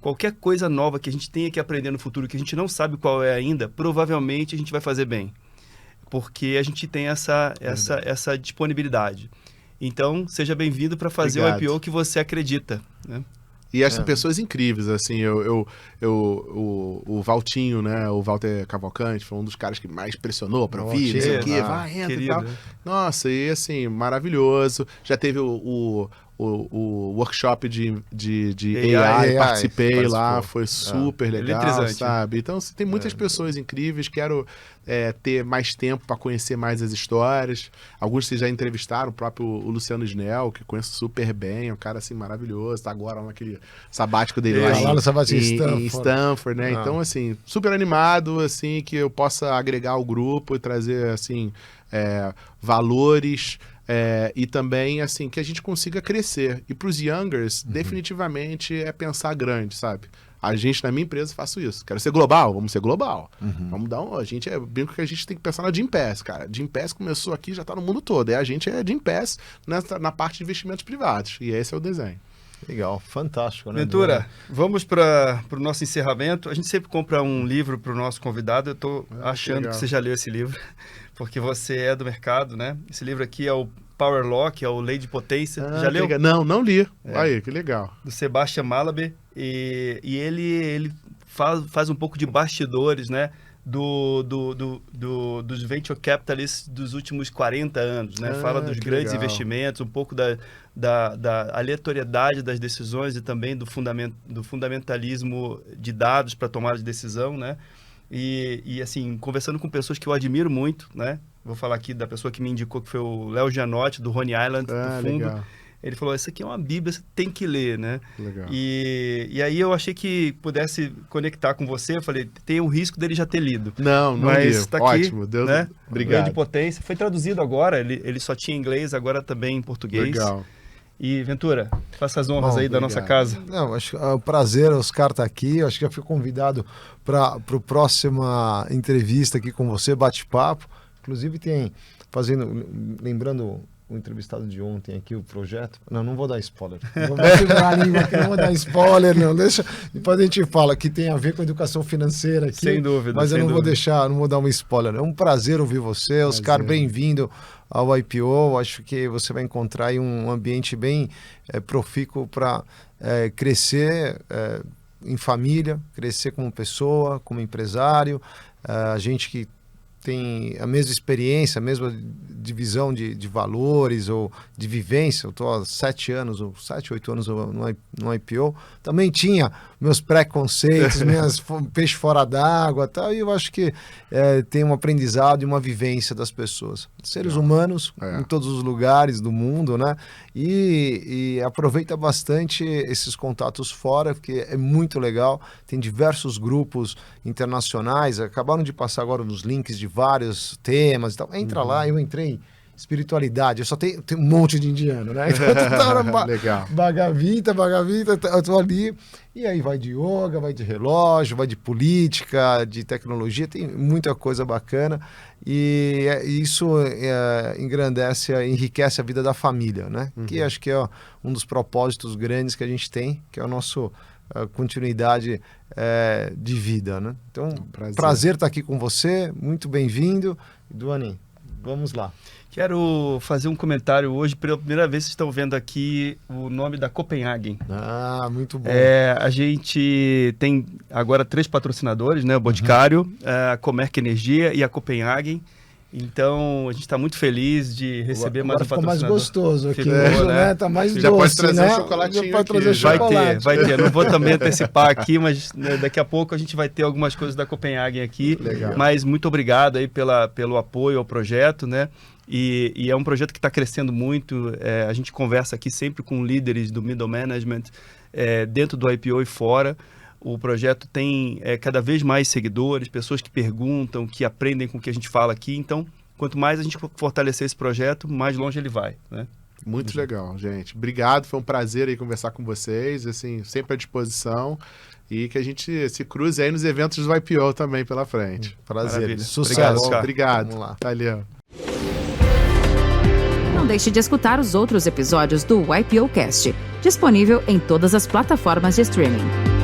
Qualquer coisa nova que a gente tenha que aprender no futuro, que a gente não sabe qual é ainda, provavelmente a gente vai fazer bem. Porque a gente tem essa disponibilidade. Então, seja bem-vindo para fazer o IPO que você acredita, né? E essas pessoas incríveis, assim, o Valtinho, né, o Walter Cavalcante, foi um dos caras que mais pressionou para vir, não sei o quê, vai, entra e tal. Nossa, e assim, maravilhoso. Já teve o workshop de AI, participei lá, foi super legal, sabe? Então, tem muitas pessoas incríveis, quero ter mais tempo para conhecer mais as histórias. Alguns vocês já entrevistaram, o próprio Luciano Snell, que conheço super bem, é um cara assim maravilhoso, tá agora naquele sabático dele lá em Stanford, né? Então, assim, super animado, assim, que eu possa agregar ao grupo e trazer, assim, valores... e também, assim, que a gente consiga crescer. E para os youngers, definitivamente é pensar grande, sabe? A gente, na minha empresa, faço isso. Quero ser global, vamos ser global. Vamos dar a gente brinco que a gente tem que pensar na Gympass, cara. Gympass começou aqui, já está no mundo todo. E a gente é Gympass na parte de investimentos privados. E esse é o desenho. Legal, fantástico, né? Ventura, vamos para o nosso encerramento. A gente sempre compra um livro para o nosso convidado. Eu estou achando que você já leu esse livro, porque você é do mercado, né? Esse livro aqui é o Power Law, que é o Lei de Potência. Já leu? Não li. Aí, que legal. Do Sebastian Mallaby. E ele faz um pouco de bastidores, né? Dos venture capitalists dos últimos 40 anos, né? Fala dos grandes investimentos, um pouco da aleatoriedade das decisões e também do fundamentalismo de dados para tomada de decisão, né? E assim, conversando com pessoas que eu admiro muito, né? Vou falar aqui da pessoa que me indicou, que foi o Léo Gianotti, do Rhode Island, do fundo. Legal. Ele falou, isso aqui é uma bíblia, você tem que ler, né? Legal. E aí eu achei que pudesse conectar com você, eu falei, tem o risco dele já ter lido. Não Mas li. tá aqui, Ótimo, Deus, né? obrigado. Grande potência. Foi traduzido agora, ele só tinha em inglês, agora também em português. Legal. E, Ventura, faça as honras aí da nossa casa. Não, acho que é um prazer, Oscar tá aqui. Acho que já fui convidado para a próxima entrevista aqui com você, bate-papo. Inclusive lembrando o entrevistado de ontem aqui, o projeto. Não vou dar spoiler. Não vou segurar a língua aqui, não vou dar spoiler, não. Deixa. Depois a gente fala que tem a ver com a educação financeira aqui. Sem dúvida. Mas eu não vou deixar, não vou dar um spoiler. É um prazer ouvir você. Oscar, bem-vindo ao IPO. Acho que você vai encontrar aí um ambiente bem profícuo para crescer em família, crescer como pessoa, como empresário. A gente que tem a mesma experiência, a mesma divisão de valores ou de vivência. Eu estou há 7 ou 8 anos no IPO. Também tinha meus preconceitos, minhas peixe fora d'água e tal. E eu acho que tem um aprendizado e uma vivência das pessoas. Seres humanos em todos os lugares do mundo, né? E aproveita bastante esses contatos fora, porque é muito legal. Tem diversos grupos internacionais. Acabaram de passar agora nos links de vários temas e tal. Entra lá, eu entrei espiritualidade, eu só tenho um monte de indiano, né? Então, legal. Bhagavita, eu tô ali, e aí vai de yoga, vai de relógio, vai de política, de tecnologia, tem muita coisa bacana, e isso enriquece a vida da família, né? Que acho que é um dos propósitos grandes que a gente tem, que é o nosso continuidade de vida, né? Então, prazer estar aqui com você, muito bem-vindo. Duane, vamos lá. Quero fazer um comentário hoje. Pela primeira vez vocês estão vendo aqui o nome da Copenhagen. Ah, muito bom. A gente tem agora 3 patrocinadores, né? O Boticário, a Comerc Energia e a Copenhagen. Então, a gente está muito feliz de receber mais um patrocinador. Ficou mais gostoso aqui hoje, né? Tá mais doce, já pode trazer né? um chocolatinho já pode trazer chocolate. Vai ter. Não vou também antecipar aqui, mas daqui a pouco a gente vai ter algumas coisas da Copenhagen aqui. Legal. Mas muito obrigado aí pelo apoio ao projeto, né? E é um projeto que está crescendo muito. A gente conversa aqui sempre com líderes do middle management, dentro do IPO e fora. O projeto tem cada vez mais seguidores, pessoas que perguntam, que aprendem com o que a gente fala aqui. Então, quanto mais a gente fortalecer esse projeto, mais longe ele vai, né? Muito legal, gente. Obrigado, foi um prazer aí conversar com vocês, assim, sempre à disposição. E que a gente se cruze aí nos eventos do IPO também pela frente. Prazer. Maravilha. Sucesso. Obrigado. Vamos lá. Valeu. Não deixe de escutar os outros episódios do IPOcast, disponível em todas as plataformas de streaming.